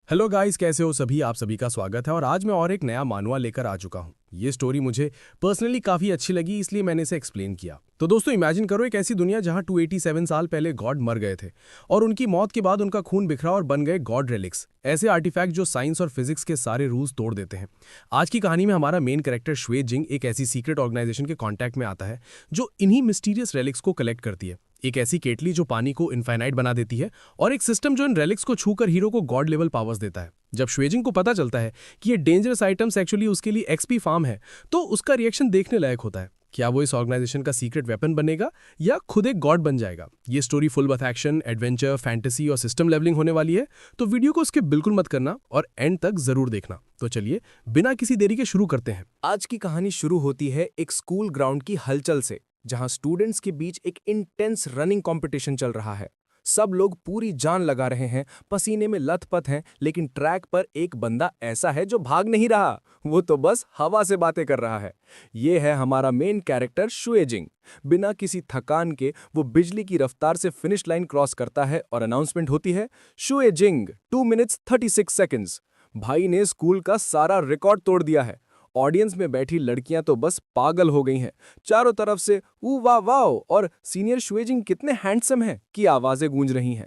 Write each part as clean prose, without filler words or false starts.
Hello guys, कैसे हो सभी। आप सभी का स्वागत है और आज मैं और एक नया मानवा लेकर आ चुका हूँ। ये स्टोरी मुझे पर्सनली काफ़ी अच्छी लगी, इसलिए मैंने इसे एक्सप्लेन किया। तो दोस्तों, इमेजिन करो एक ऐसी दुनिया जहाँ 287 साल पहले गॉड मर गए थे और उनकी मौत के बाद उनका खून बिखरा और बन गए गॉड रेलिक्स, ऐसे आर्टिफैक्ट जो साइंस और फिजिक्स के सारे रूल्स तोड़ देते हैं। आज की कहानी में हमारा मेन कैरेक्टर श्वे जिंग एक ऐसी सीक्रेट ऑर्गेनाइजेशन के कॉन्टैक्ट में आता है जो इन्हीं मिस्टीरियस रेलिक्स को कलेक्ट करती है। एक ऐसी केटली जो पानी को इनफाइनाइट बना देती है और एक सिस्टम जो इन रेलिक्स को छूकर हीरो को गॉड लेवल पावर्स देता है। जब श्वेजिंग को पता चलता है कि ये डेंजरस आइटम्स एक्चुअली उसके लिए एक्सपी फार्म है, तो उसका रिएक्शन देखने लायक होता है। क्या वो इस ऑर्गेनाइजेशन का सीक्रेट वेपन बनेगा या खुद एक गॉड बन जाएगा। ये story full of action, adventure, fantasy और सिस्टम लेवलिंग होने वाली है, तो वीडियो को स्किप बिल्कुल मत करना और एंड तक जरूर देखना। तो चलिए बिना किसी देरी के शुरू करते हैं। आज की कहानी शुरू होती है एक स्कूल ग्राउंड की हलचल से, जहां स्टूडेंट्स के बीच एक इंटेंस रनिंग कंपटीशन चल रहा है। सब लोग पूरी जान लगा रहे हैं, पसीने में लथपथ हैं, लेकिन ट्रैक पर एक बंदा ऐसा है जो भाग नहीं रहा, वो तो बस हवा से बातें कर रहा है। ये है हमारा मेन कैरेक्टर शुएजिंग। बिना किसी थकान के वो बिजली की रफ्तार से फिनिश लाइन क्रॉस करता है और अनाउंसमेंट होती है, शुएजिंग 2 मिनट्स 36 सेकंड्स। भाई ने स्कूल का सारा रिकॉर्ड तोड़ दिया है। ऑडियंस में बैठी लड़कियां तो बस पागल हो गई हैं। चारों तरफ से ऊ वाह वाह और सीनियर शुएजिंग कितने हैंडसम हैं की आवाजें गूंज रही हैं।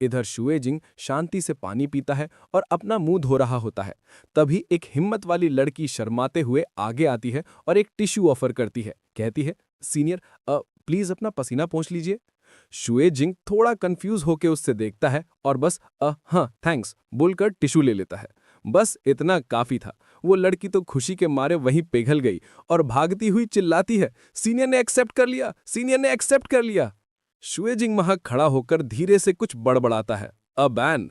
इधर शुएजिंग शांति से पानी पीता है और अपना मुंह धो रहा होता है। तभी एक हिम्मत वाली लड़की शर्माते हुए आगे आती है और एक टिश्यू ऑफर करती है। कहती है, सीनियर प्लीज अपना पसीना पोंछ लीजिए। शुएजिंग थोड़ा कंफ्यूज होकर उससे देखता है और बस हाँ थैंक्स बोलकर टिश्यू ले लेता है। बस इतना काफी था। वो लड़की तो खुशी के मारे वहीं पिघल गई और भागती हुई चिल्लाती है, सीनियर ने एक्सेप्ट कर लिया, सीनियर ने एक्सेप्ट कर लिया। शुएजिंग वहां खड़ा होकर धीरे से कुछ बड़बड़ाता है, अ बैन।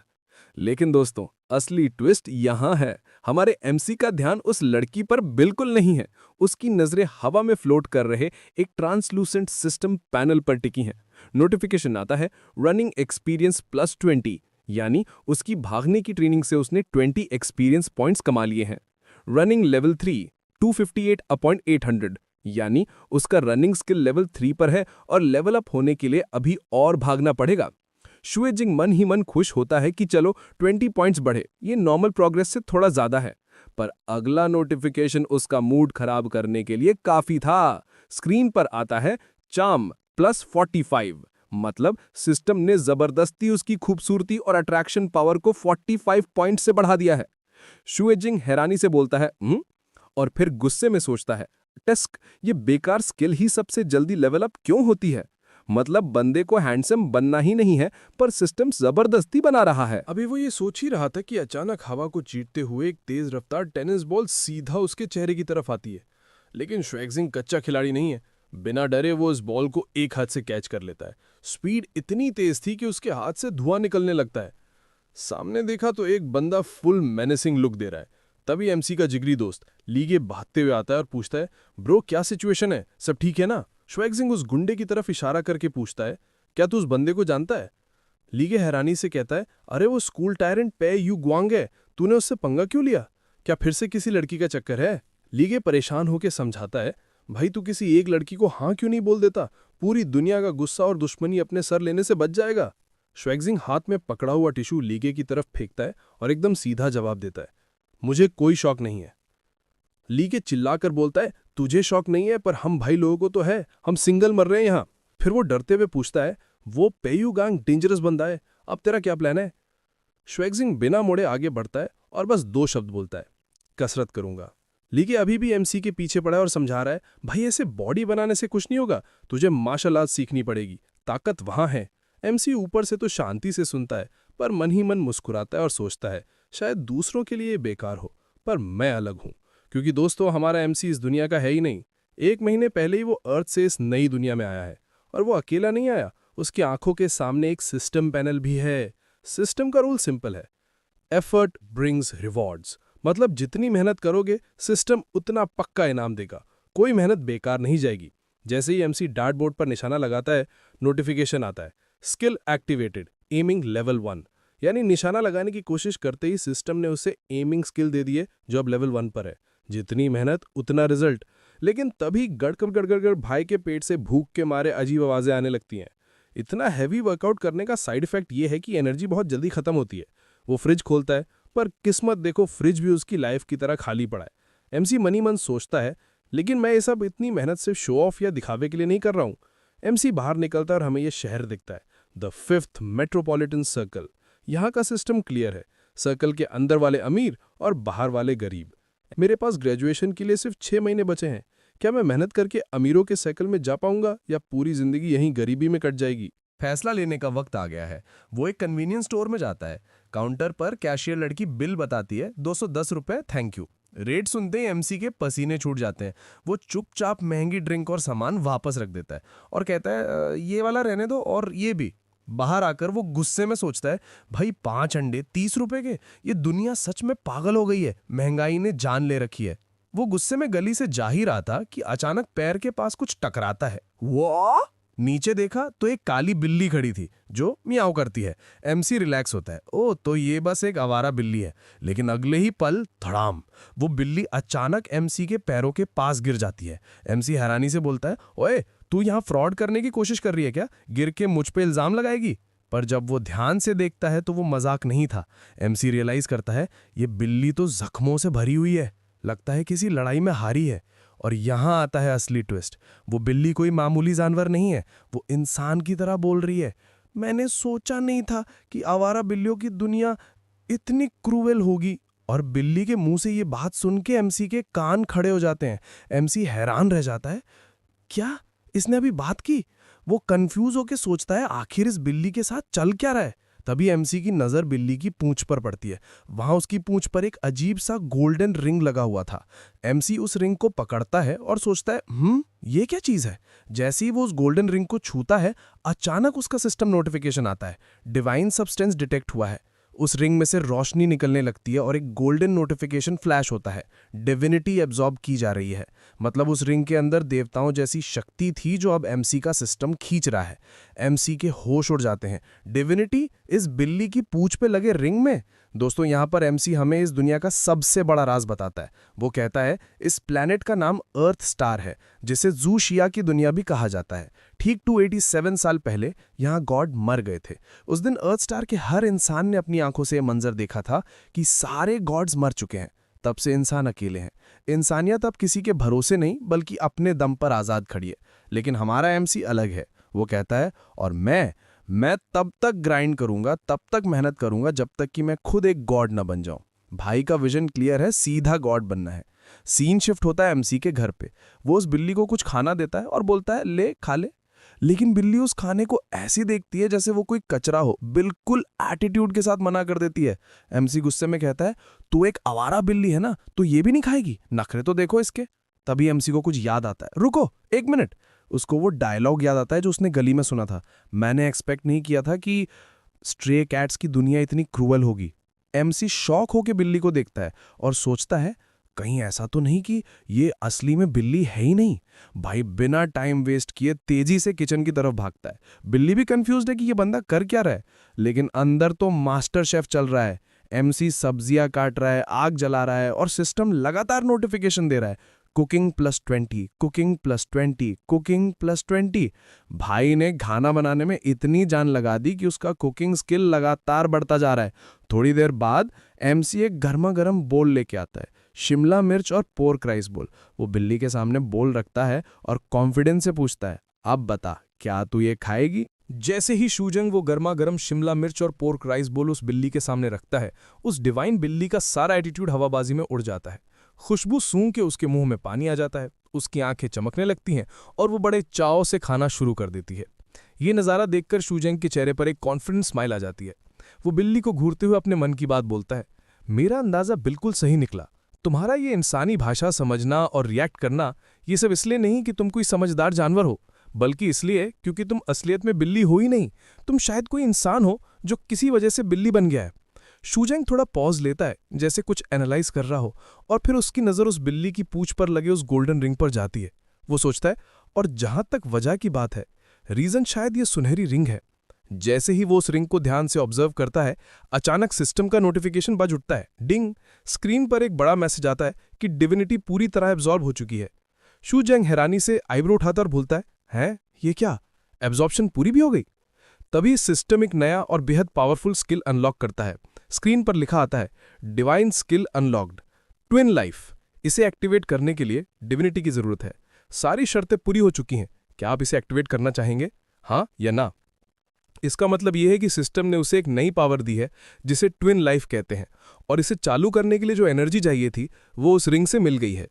लेकिन दोस्तों, असली ट्विस्ट यहां है। हमारे एमसी का ध्यान उस लड़की पर बिल्कुल नहीं है। उसकी नजरें हवा में फ्लोट कर रहे एक ट्रांसलूसेंट सिस्टम पैनल पर टिकी हैं। नोटिफिकेशन आता है, रनिंग एक्सपीरियंस +20, यानी उसकी भागने की ट्रेनिंग से उसने 20 एक्सपीरियंस पॉइंट्स कमा लिए हैं। रनिंग लेवल 3 258/800, यानी उसका रनिंग स्किल लेवल 3 पर है और लेवल अप होने के लिए अभी और भागना पड़ेगा। शुएजिंग मन ही मन खुश होता है कि चलो 20 पॉइंट्स बढ़े, ये नॉर्मल प्रोग्रेस से थोड़ा ज्यादा है। पर अगला नोटिफिकेशन उसका मूड खराब करने के लिए काफी था। स्क्रीन पर आता है, चार्म +45, मतलब सिस्टम ने जबरदस्ती उसकी खूबसूरती और अट्रैक्शन पावर को 45 पॉइंट से बढ़ा दिया है। शुएजिंग हैरानी से बोलता है और फिर गुस्से में सोचता है, टस्क, ये बेकार स्किल ही सबसे जल्दी लेवल अप क्यों होती है। मतलब बंदे को हैंडसम बनना ही नहीं है, पर सिस्टम जबरदस्ती बना रहा है। अभी वो ये सोच ही रहा था कि अचानक हवा को चीरते हुए एक तेज रफ्तार टेनिस बॉल सीधा उसके चेहरे की तरफ आती है। लेकिन श्वेजिंग कच्चा खिलाड़ी नहीं है। बिना डरे वो उस बॉल को एक हाथ से कैच कर लेता है। स्पीड इतनी तेज थी कि उसके हाथ से धुआं निकलने लगता है। सामने देखा तो एक बंदा फुल मेनेसिंग लुक दे रहा है। तभी एमसी का जिगरी दोस्त लीगे भागते हुए आता है और पूछता है, ब्रो क्या सिचुएशन है, सब ठीक है ना। श्वेजिंग उस गुंडे की तरफ इशारा करके पूछता है, क्या तू उस बंदे को जानता है। लीगे हैरानी से कहता है, अरे वो स्कूल टायरेंट पे यू ग्वांग है, तूने उससे पंगा क्यों लिया, क्या फिर से किसी लड़की का चक्कर है। लीगे परेशान होकर समझाता है, भाई तू किसी एक लड़की को हाँ क्यों नहीं बोल देता, पूरी दुनिया का गुस्सा और दुश्मनी अपने सर लेने से बच जाएगा। श्वेजिंग हाथ में पकड़ा हुआ टिश्यू लीगे की तरफ फेंकता है और एकदम सीधा जवाब देता है, मुझे कोई शौक नहीं है। लीगे चिल्लाकर बोलता है, तुझे शौक नहीं है पर हम भाई लोगों को तो है, हम सिंगल मर रहे हैं यहाँ। फिर वो डरते हुए पूछता है, वो पेयू गांग डेंजरस बंदा है, अब तेरा क्या प्लान है। श्वेजिंग बिना मोड़े आगे बढ़ता है और बस 2 शब्द बोलता है, कसरत करूंगा। लीगे अभी भी एमसी के पीछे पड़ा है और समझा रहा है, भाई ऐसे बॉडी बनाने से कुछ नहीं होगा, तुझे मार्शल आर्ट सीखनी पड़ेगी, ताकत वहां है। एमसी ऊपर से तो शांति से सुनता है, पर मन ही मन मुस्कुराता है और सोचता है, शायद दूसरों के लिए बेकार हो, पर मैं अलग हूं। क्योंकि दोस्तों, हमारा एमसी इस दुनिया का है ही नहीं। 1 महीने पहले ही वो अर्थ से इस नई दुनिया में आया है, और वो अकेला नहीं आया, उसकी आंखों के सामने एक सिस्टम पैनल भी है। सिस्टम का रूल सिंपल है, एफर्ट ब्रिंग्स रिवॉर्ड्स, मतलब जितनी मेहनत करोगे सिस्टम उतना पक्का इनाम देगा, कोई मेहनत बेकार नहीं जाएगी। जैसे ही एमसी डार्टबोर्ड पर निशाना लगाता है, नोटिफिकेशन आता है, स्किल एक्टिवेटेड, एमिंग लेवल 1, यानी निशाना लगाने की कोशिश करते ही सिस्टम ने उसे एमिंग स्किल दे दी है जो अब लेवल 1 पर है। जितनी मेहनत उतना रिजल्ट। लेकिन तभी गड़कड़ गड़गड़ भाई के पेट से भूख के मारे अजीब आवाजें आने लगती हैं। इतना हैवी वर्कआउट करने का साइड इफेक्ट ये है कि एनर्जी बहुत जल्दी खत्म होती है। वो फ्रिज खोलता है, पर किस्मत देखो फ्रिज भी उसकी लाइफ की तरह खाली पड़ा है। एमसी मनी मन सोचता है, लेकिन मैं ये सब इतनी मेहनत सिर्फ शो ऑफ या दिखावे के लिए नहीं कर रहा हूँ। एमसी बाहर निकलता है और हमें ये शहर दिखता है, द 5th मेट्रोपॉलिटन सर्कल। यहाँ का सिस्टम क्लियर है, सर्कल के अंदर वाले अमीर और बाहर वाले गरीब। मेरे पास ग्रेजुएशन के लिए सिर्फ 6 महीने बचे हैं। क्या मैं मेहनत करके अमीरों के सर्कल में जा पाऊंगा या पूरी जिंदगी यहीं गरीबी में कट जाएगी? फैसला लेने का वक्त आ गया है। वो एक कन्वीनियंस स्टोर में जाता है। काउंटर पर कैशियर लड़की बिल बताती है, 210 रुपए, थैंक यू। रेट सुनते ही एमसी के पसीने छूट जाते हैं। वो चुपचाप महंगी ड्रिंक और सामान वापस रख देता है और कहता है, ये वाला रहने दो और ये भी। बाहर आकर वो गुस्से में सोचता है, भाई 5 अंडे 30 रुपए के, ये दुनिया सच में पागल हो गई है, महंगाई ने जान ले रखी है। वो गुस्से में गली से जा ही रहा था कि अचानक पैर के पास कुछ टकराता है। वो नीचे देखा तो एक काली बिल्ली खड़ी थी जो मियाओ करती है। एमसी रिलैक्स होता है, ओ तो ये बस एक आवारा बिल्ली है। लेकिन अगले ही पल धड़ाम, वो बिल्ली अचानक एमसी के पैरों के पास गिर जाती है। एमसी हैरानी से बोलता है, ओए तू यहाँ फ्रॉड करने की कोशिश कर रही है क्या? गिर के मुझ पे इल्जाम लगाएगी? पर जब वो ध्यान से देखता है तो वो मजाक नहीं था। एमसी रियलाइज करता है, ये बिल्ली तो जख्मों से भरी हुई है, लगता है किसी लड़ाई में हारी है। और यहां आता है असली ट्विस्ट। वो बिल्ली कोई मामूली जानवर नहीं है, वो इंसान की तरह बोल रही है, मैंने सोचा नहीं था कि आवारा बिल्लियों की दुनिया इतनी क्रूएल होगी। और बिल्ली के मुंह से ये बात सुन के एमसी के कान खड़े हो जाते हैं। एमसी हैरान रह जाता है, क्या इसने अभी बात की? वो कंफ्यूज होकर सोचता है आखिर इस बिल्ली के साथ चल क्या रहा है। तभी एमसी की नजर बिल्ली की पूंछ पर पड़ती है। वहां उसकी पूंछ पर एक अजीब सा गोल्डन रिंग लगा हुआ था। एमसी उस रिंग को पकड़ता है और सोचता है, ये क्या चीज है? जैसे ही वो उस गोल्डन रिंग को छूता है, अचानक उसका सिस्टम नोटिफिकेशन आता है, डिवाइन सब्सटेंस डिटेक्ट हुआ है। उस रिंग में से रोशनी निकलने लगती है और एक गोल्डन नोटिफिकेशन फ्लैश होता है, डिविनिटी एब्जॉर्ब की जा रही है। मतलब उस रिंग के अंदर देवताओं जैसी शक्ति थी जो अब एमसी का सिस्टम खींच रहा है। एमसी के होश उड़ जाते हैं। डिविनिटी इस बिल्ली की पूंछ पे लगे रिंग में। दोस्तों, यहाँ पर एमसी हमें इस दुनिया का सबसे बड़ा राज बताता है। वो कहता है इस प्लैनेट का नाम अर्थ स्टार है, जिसे ज़ूशिया की दुनिया भी कहा जाता है। ठीक 287 साल पहले यहाँ गॉड मर गए थे। उस दिन अर्थ स्टार के हर इंसान ने अपनी आंखों से यह मंजर देखा था कि सारे गॉड्स मर चुके हैं। तब से इंसान अकेले हैं। इंसानियत अब किसी के भरोसे नहीं बल्कि अपने दम पर आज़ाद खड़ी है। लेकिन हमारा एमसी अलग है। वो कहता है, और मैं तब तक ग्राइंड करूंगा, तब तक मेहनत करूंगा जब तक कि मैं खुद एक गॉड न बन जाऊं। भाई का विजन क्लियर है, सीधा गॉड बनना है। सीन शिफ्ट होता है एमसी के घर पे। वो उस बिल्ली को कुछ खाना देता है और बोलता है, ले खा ले। लेकिन बिल्ली उस खाने को ऐसी देखती है जैसे वो कोई कचरा हो, बिल्कुल एटीट्यूड के साथ मना कर देती है। एमसी गुस्से में कहता है, तू एक आवारा बिल्ली है ना, तो ये भी नहीं खाएगी? नखरे तो देखो इसके। तभी एमसी को कुछ याद आता है, रुको 1 मिनट। उसको वो डायलॉग याद आता है जो उसने गली में सुना था, मैंने एक्सपेक्ट नहीं किया था कि स्ट्रे कैट्स की दुनिया इतनी क्रूअल होगी। एमसी शॉक होकर बिल्ली को देखता है और सोचता है, कहीं ऐसा तो नहीं कि ये असली में बिल्ली है ही नहीं। भाई बिना टाइम वेस्ट किए तेजी से किचन की तरफ भागता है। बिल्ली भी कंफ्यूज्ड है कि ये बंदा कर क्या रहा है, लेकिन अंदर तो मास्टर शेफ चल रहा है। एमसी सब्जियां काट रहा है, आग जला रहा है और सिस्टम लगातार नोटिफिकेशन दे रहा है, कुकिंग +20, कुकिंग +20, कुकिंग +20। भाई ने खाना बनाने में इतनी जान लगा दी कि उसका कुकिंग स्किल लगातार बढ़ता जा रहा है। थोड़ी देर बाद एमसी एक गर्मा गर्म बोल लेके आता है, शिमला मिर्च और पोर्क राइस बोल। वो बिल्ली के सामने बोल रखता है और कॉन्फिडेंस से पूछता है, अब बता क्या तू ये खाएगी? जैसे ही शूजंग वो गर्मा गर्म शिमला मिर्च और पोर्क राइस बोल उस बिल्ली के सामने रखता है, उस डिवाइन बिल्ली का सारा एटीट्यूड हवाबाजी में उड़ जाता है। खुशबू सूंघ के उसके मुंह में पानी आ जाता है, उसकी आंखें चमकने लगती हैं और वो बड़े चाव से खाना शुरू कर देती है। ये नज़ारा देखकर शूजंग के चेहरे पर एक कॉन्फिडेंट स्माइल आ जाती है। वो बिल्ली को घूरते हुए अपने मन की बात बोलता है, मेरा अंदाजा बिल्कुल सही निकला। तुम्हारा ये इंसानी भाषा समझना और रिएक्ट करना, ये सब इसलिए नहीं कि तुम कोई समझदार जानवर हो, बल्कि इसलिए क्योंकि तुम असलियत में बिल्ली हो ही नहीं। तुम शायद कोई इंसान हो जो किसी वजह से बिल्ली बन गया है। शूजंग थोड़ा पॉज लेता है, जैसे कुछ एनालाइज कर रहा हो, और फिर उसकी नज़र उस बिल्ली की पूंछ पर लगे उस गोल्डन रिंग पर जाती है। वो सोचता है, और जहां तक वजह की बात है, रीजन शायद ये सुनहरी रिंग है। जैसे ही वो उस रिंग को ध्यान से ऑब्जर्व करता है, अचानक सिस्टम का नोटिफिकेशन बज उठता है, डिंग। स्क्रीन पर एक बड़ा मैसेज आता है कि डिविनिटी पूरी तरह एब्जॉर्ब हो चुकी है। शूजंग हैरानी से आईब्रो उठाता और बोलता है, ये क्या, एब्जॉर्प्शन पूरी भी हो गई? तभी सिस्टम एक नया और बेहद पावरफुल स्किल अनलॉक करता है। स्क्रीन पर लिखा आता है divine skill unlocked, twin life. इसे एक्टिवेट करने के लिए डिविनिटी की जरूरत है। सारी शर्तें पूरी हो चुकी हैं। क्या आप इसे एक्टिवेट करना चाहेंगे, हाँ या ना? इसका मतलब यह है कि सिस्टम ने उसे एक नई पावर दी है जिसे ट्विन लाइफ कहते हैं, और इसे चालू करने के लिए जो एनर्जी चाहिए थी वो उस रिंग से मिल गई है।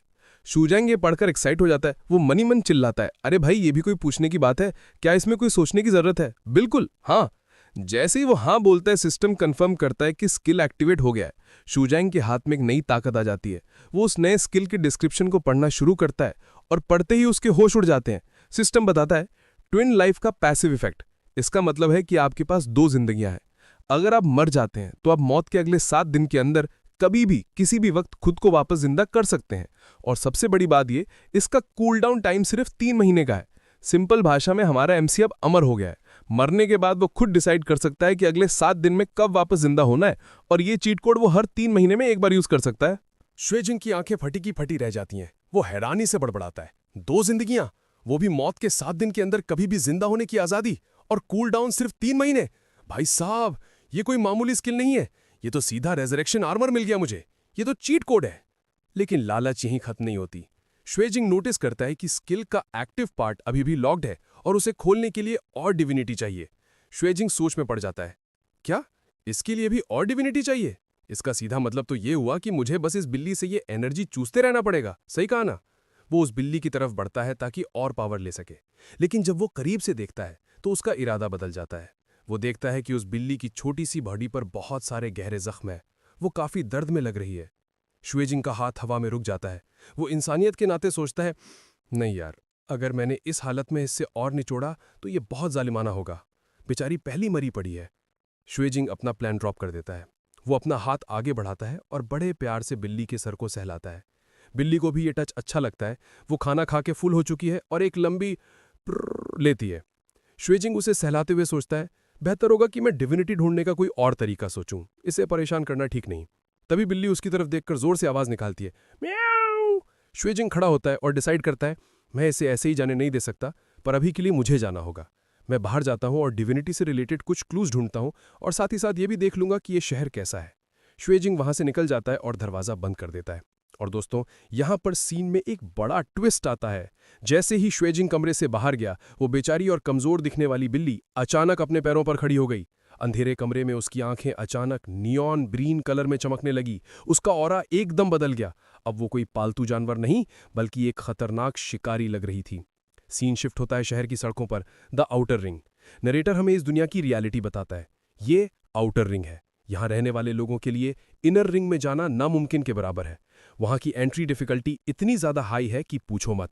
शूजैंग ये पढ़कर एक्साइट हो जाता है। वो मनी मन चिल्लाता है, अरे भाई ये भी कोई पूछने की बात है? क्या इसमें कोई सोचने की जरूरत है? बिल्कुल हाँ। जैसे ही वो हाँ बोलता है, सिस्टम कंफर्म करता है कि स्किल एक्टिवेट हो गया है। शूजैंग के हाथ में एक नई ताकत आ जाती है। वो उस नए स्किल के डिस्क्रिप्शन को पढ़ना शुरू करता है और पढ़ते ही उसके होश उड़ जाते हैं। सिस्टम बताता है ट्विन लाइफ का पैसिव इफेक्ट। इसका मतलब है कि आपके पास 2 जिंदगियां हैं। अगर आप मर जाते हैं तो आप मौत के अगले 7 दिन के अंदर कभी भी किसी भी वक्त खुद को वापस जिंदा कर सकते हैं। और सबसे बड़ी बात ये, इसका कूल डाउन टाइम सिर्फ 3 महीने का है। सिंपल भाषा में हमारा एमसी अब अमर हो गया है। मरने के बाद वो खुद डिसाइड कर सकता है कि अगले 7 दिन में कब वापस जिंदा होना है, और ये चीट कोड वो हर 3 महीने में एक बार यूज कर सकता है। श्वेजिंग की आंखें फटी की फटी रह जाती हैं। वो हैरानी से बड़बड़ाता है, 2 जिंदगियां, वो भी मौत के 7 दिन के अंदर कभी भी जिंदा होने की आजादी, और कूल डाउन सिर्फ 3 महीने। भाई साहब, ये कोई मामूली स्किल नहीं है, ये तो सीधा रेजरेक्शन आर्मर मिल गया मुझे। ये तो चीट कोड है। लेकिन लालच यहीं खत्म नहीं होती। श्वेजिंग नोटिस करता है कि स्किल का एक्टिव पार्ट अभी भी लॉक्ड है और उसे खोलने के लिए और डिविनिटी चाहिए। श्वेजिंग सोच में पड़ जाता है, क्या इसके लिए भी और डिविनिटी चाहिए? इसका सीधा मतलब तो ये हुआ कि मुझे बस इस बिल्ली से ये एनर्जी चूसते रहना पड़ेगा। सही कहा ना? वो उस बिल्ली की तरफ बढ़ता है ताकि और पावर ले सके। लेकिन जब वो करीब से देखता है तो उसका इरादा बदल जाता है। वो देखता है कि उस बिल्ली की छोटी सी बॉडी पर बहुत सारे गहरे जख्म हैं। वो काफी दर्द में लग रही है। श्वेजिंग का हाथ हवा में रुक जाता है। वो इंसानियत के नाते सोचता है, नहीं यार, अगर मैंने इस हालत में इससे और निचोड़ा तो ये बहुत जालिमाना होगा। बेचारी पहली मरी पड़ी है। श्वेजिंग अपना प्लान ड्रॉप कर देता है। वो अपना हाथ आगे बढ़ाता है और बड़े प्यार से बिल्ली के सर को सहलाता है। बिल्ली को भी ये टच अच्छा लगता है। वो खाना खा के फुल हो चुकी है और एक लंबी प्र्र लेती है। श्वेजिंग उसे सहलाते हुए सोचता है, बेहतर होगा कि मैं डिविनिटी ढूंढने का कोई और तरीका सोचूं। इसे परेशान करना ठीक नहीं। तभी बिल्ली उसकी तरफ देखकर जोर से आवाज निकालती है, म्याऊ। श्वेजिंग खड़ा होता है और डिसाइड करता है, मैं इसे ऐसे ही जाने नहीं दे सकता, पर अभी के लिए मुझे जाना होगा। मैं बाहर जाता हूं और डिविनिटी से रिलेटेड कुछ क्लूज ढूंढता हूं, और साथ ही साथ ये भी देख लूंगा कि ये शहर कैसा है। श्वेजिंग वहां से निकल जाता है और दरवाजा बंद कर देता है। और दोस्तों, यहां पर सीन में एक बड़ा ट्विस्ट आता है। जैसे ही श्वेजिंग कमरे से बाहर गया, वो बेचारी और कमजोर दिखने वाली बिल्ली अचानक अपने पैरों पर खड़ी हो गई। अंधेरे कमरे में उसकी आंखें अचानक नियॉन ग्रीन कलर में चमकने लगी। उसका ऑरा एकदम बदल गया। अब वो कोई पालतू जानवर नहीं, बल्कि एक खतरनाक शिकारी लग रही थी। सीन शिफ्ट होता है शहर की सड़कों पर, द आउटर रिंग। नरेटर हमें इस दुनिया की रियलिटी बताता है। ये आउटर रिंग है। यहाँ रहने वाले लोगों के लिए इनर रिंग में जाना नामुमकिन के बराबर है। वहां की एंट्री डिफिकल्टी इतनी ज्यादा हाई है कि पूछो मत।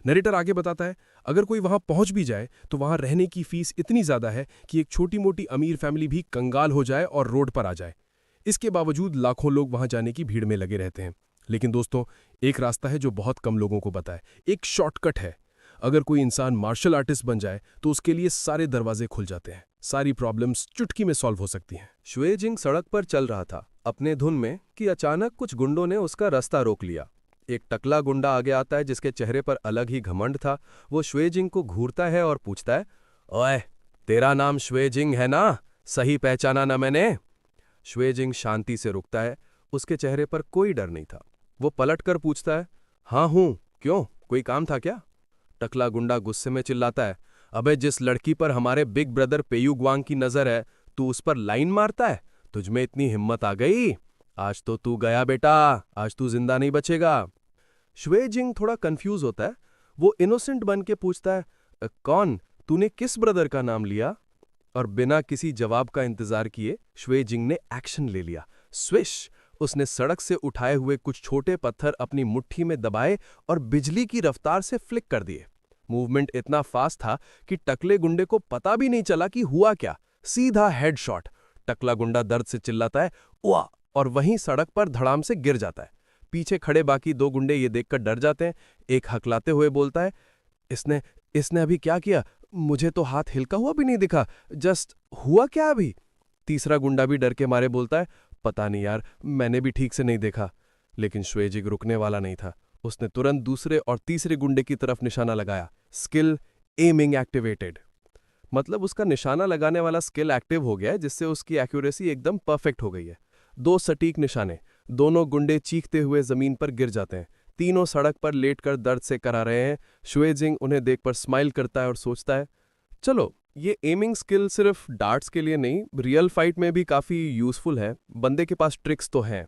नरेटर आगे बताता है, अगर कोई वहां पहुंच भी जाए तो वहां रहने की फीस इतनी ज्यादा है कि एक छोटी मोटी अमीर फैमिली भी कंगाल हो जाए और रोड पर आ जाए। इसके बावजूद लाखों लोग वहां जाने की भीड़ में लगे रहते हैं। लेकिन दोस्तों, एक रास्ता है जो बहुत कम लोगों को पता है। एक शॉर्टकट है। अगर कोई इंसान मार्शल आर्टिस्ट बन जाए तो उसके लिए सारे दरवाजे खुल जाते हैं। सारी प्रॉब्लम्स चुटकी में सॉल्व हो सकती हैं। श्वेजिंग सड़क पर चल रहा था अपने धुन में कि अचानक कुछ गुंडों ने उसका रास्ता रोक लिया। एक टकला गुंडा आगे आता है जिसके चेहरे पर अलग ही घमंड था। वो श्वेजिंग को घूरता है और पूछता है, ओए, तेरा नाम श्वेजिंग है ना? सही पहचाना ना मैंने? श्वेजिंग शांति से रुकता है। उसके चेहरे पर कोई डर नहीं था। वो पलटकर पूछता है, हाँ हूं, क्यों, कोई काम था क्या? टकला गुंडा गुस्से में चिल्लाता है, अबे जिस लड़की पर हमारे बिग ब्रदर पेयू ग्वांग की नजर है, तू उस पर लाइन मारता है? तुझ में इतनी हिम्मत आ गई? आज तो तू गया बेटा, आज तू जिंदा नहीं बचेगा। श्वेजिंग थोड़ा कंफ्यूज होता है। वो इनोसेंट बन के पूछता है, कौन? तूने किस ब्रदर का नाम लिया? और बिना किसी जवाब का इंतजार किए श्वेजिंग ने एक्शन ले लिया। स्विश! उसने सड़क से उठाए हुए कुछ छोटे पत्थर अपनी मुट्ठी में दबाए और बिजली की रफ्तार से फ्लिक कर दिए। मूवमेंट इतना फास्ट था कि टकले गुंडे को पता भी नहीं चला कि हुआ क्या। सीधा हेडशॉट। टकला गुंडा दर्द से चिल्लाता है, वाह! और वहीं सड़क पर धड़ाम से गिर जाता है। पीछे खड़े बाकी 2 गुंडे ये देखकर डर जाते हैं। एक हकलाते हुए बोलता है, इसने अभी क्या किया? मुझे तो हाथ हिलका हुआ भी नहीं दिखा। जस्ट हुआ क्या अभी? तीसरा गुंडा भी डर के मारे बोलता है, पता नहीं यार, मैंने भी ठीक से नहीं देखा। लेकिन श्वेजिंग रुकने वाला नहीं था। उसने तुरंत दूसरे और तीसरे गुंडे की तरफ निशाना लगाया। Skill aiming activated. मतलब उसका निशाना लगाने वाला स्किल एक्टिव हो गया है, जिससे उसकी एक्यूरेसी एकदम परफेक्ट हो गई है। 2 सटीक निशाने, दोनों गुंडे चीखते हुए जमीन पर गिर जाते हैं। तीनों सड़क पर लेटकर दर्द से करा रहे हैं। शुएजिंग उन्हें देखकर स्माइल करता है और सोचता है, चलो ये एमिंग स्किल सिर्फ डार्ट्स के लिए नहीं, रियल फाइट में भी काफी यूजफुल है। बंदे के पास ट्रिक्स तो हैं।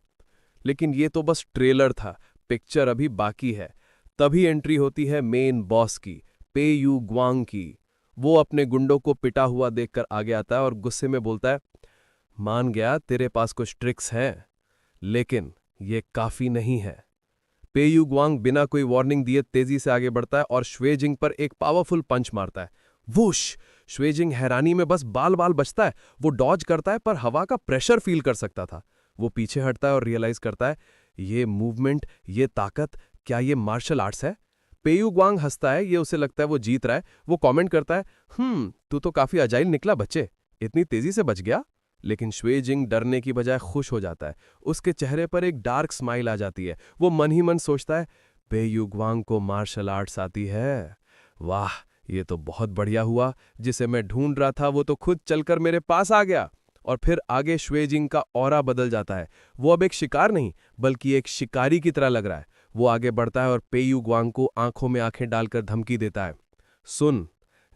लेकिन ये तो बस ट्रेलर था, पिक्चर अभी बाकी है। तभी एंट्री होती है मेन बॉस की, पे यू ग्वांग की। वो अपने गुंडों को पिटा हुआ देखकर आगे आता है और गुस्से में बोलता है, मान गया तेरे पास कुछ ट्रिक्स हैं, लेकिन ये काफी नहीं है। पे यू ग्वांग बिना कोई वार्निंग दिए तेजी से आगे बढ़ता है और श्वेजिंग पर एक पावरफुल पंच मारता है। वूश! श्वेजिंग हैरानी में बस बाल बाल बचता है। वो डॉज करता है पर हवा का प्रेशर फील कर सकता था। वो पीछे हटता है और रियलाइज करता है, ये मूवमेंट, ये ताकत, क्या ये मार्शल आर्ट्स है? पेयू ग्वांग हंसता है, ये उसे लगता है वो जीत रहा है। वो कमेंट करता है, तू तो काफी अजाइल निकला बच्चे, इतनी तेजी से बच गया। लेकिन श्वेजिंग डरने की बजाय खुश हो जाता है। उसके चेहरे पर एक डार्क स्माइल आ जाती है। वो मन ही मन सोचता है, पेयू ग्वांग को मार्शल आर्ट्स आती है। वाह, ये तो बहुत बढ़िया हुआ। जिसे मैं ढूंढ रहा था वो तो खुद चलकर मेरे पास आ गया। और फिर आगे श्वेजिंग का ऑरा बदल जाता है। वो अब एक शिकार नहीं, बल्कि एक शिकारी की तरह लग रहा है। वो आगे बढ़ता है और पेयू ग्वांग को आंखों में आंखें डालकर धमकी देता है, सुन,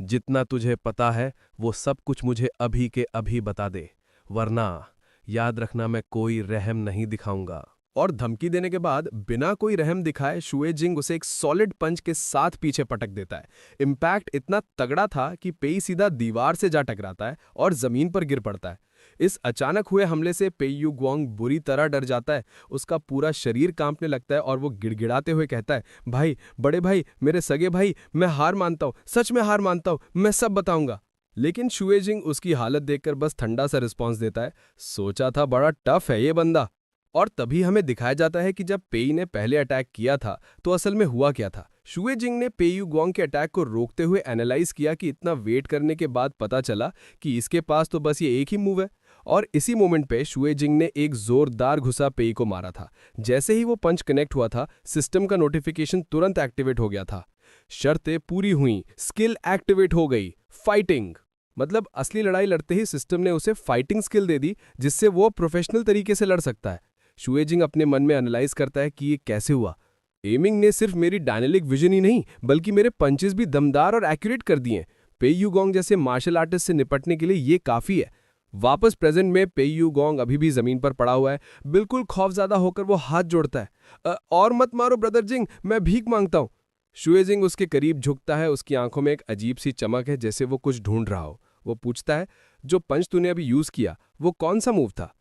जितना तुझे पता है वो सब कुछ मुझे अभी के अभी बता दे, वरना याद रखना मैं कोई रहम नहीं दिखाऊंगा। और धमकी देने के बाद बिना कोई रहम दिखाए शुएजिंग उसे एक सॉलिड पंच के साथ पीछे पटक देता है। इम्पैक्ट इतना तगड़ा था कि पेई सीधा दीवार से जा टकराता है और जमीन पर गिर पड़ता है। इस अचानक हुए हमले से पेयू ग्वांग बुरी तरह डर जाता है। उसका पूरा शरीर कांपने लगता है और वो गिड़गिड़ाते हुए कहता है, भाई, बड़े भाई, मेरे सगे भाई, मैं हार मानता हूँ, सच में हार मानता हूँ, मैं सब बताऊंगा। लेकिन शुएजिंग उसकी हालत देखकर बस ठंडा सा रिस्पॉन्स देता है, सोचा था बड़ा टफ है ये बंदा। और तभी हमें दिखाया जाता है कि जब पेई ने पहले अटैक किया था तो असल में हुआ क्या था। शुएजिंग ने पेयू ग्वांग के अटैक को रोकते हुए एनालाइज किया कि इतना वेट करने के बाद पता चला कि इसके पास तो बस ये एक ही मूव है। और इसी मोमेंट पे शुएजिंग ने एक जोरदार घुसा पेई को मारा था। जैसे ही वो पंच कनेक्ट हुआ था, सिस्टम का नोटिफिकेशन तुरंत एक्टिवेट हो गया था। शर्तें पूरी हुई, स्किल एक्टिवेट हो गई, फाइटिंग। मतलब असली लड़ाई लड़ते ही सिस्टम ने उसे फाइटिंग स्किल दे दी, जिससे वो प्रोफेशनल तरीके से लड़ सकता है। शुएजिंग अपने मन में एनालाइज करता है कि ये कैसे हुआ। एमिंग ने सिर्फ मेरी डायनेमिक विजन ही नहीं, बल्कि मेरे पंचेस भी दमदार और एक्यूरेट कर दिए। पेयू ग्वांग जैसे मार्शल आर्टिस्ट से निपटने के लिए ये काफी है। वापस प्रेजेंट में पेयू ग्वांग अभी भी जमीन पर पड़ा हुआ है। बिल्कुल खौफजदा होकर वो हाथ जोड़ता है, और मत मारो ब्रदर जिंग, मैं भीख मांगता हूँ। शुएजिंग उसके करीब झुकता है। उसकी आंखों में एक अजीब सी चमक है, जैसे वो कुछ ढूंढ रहा हो। वो पूछता है, जो पंच तूने अभी यूज किया वो कौन सा मूव था?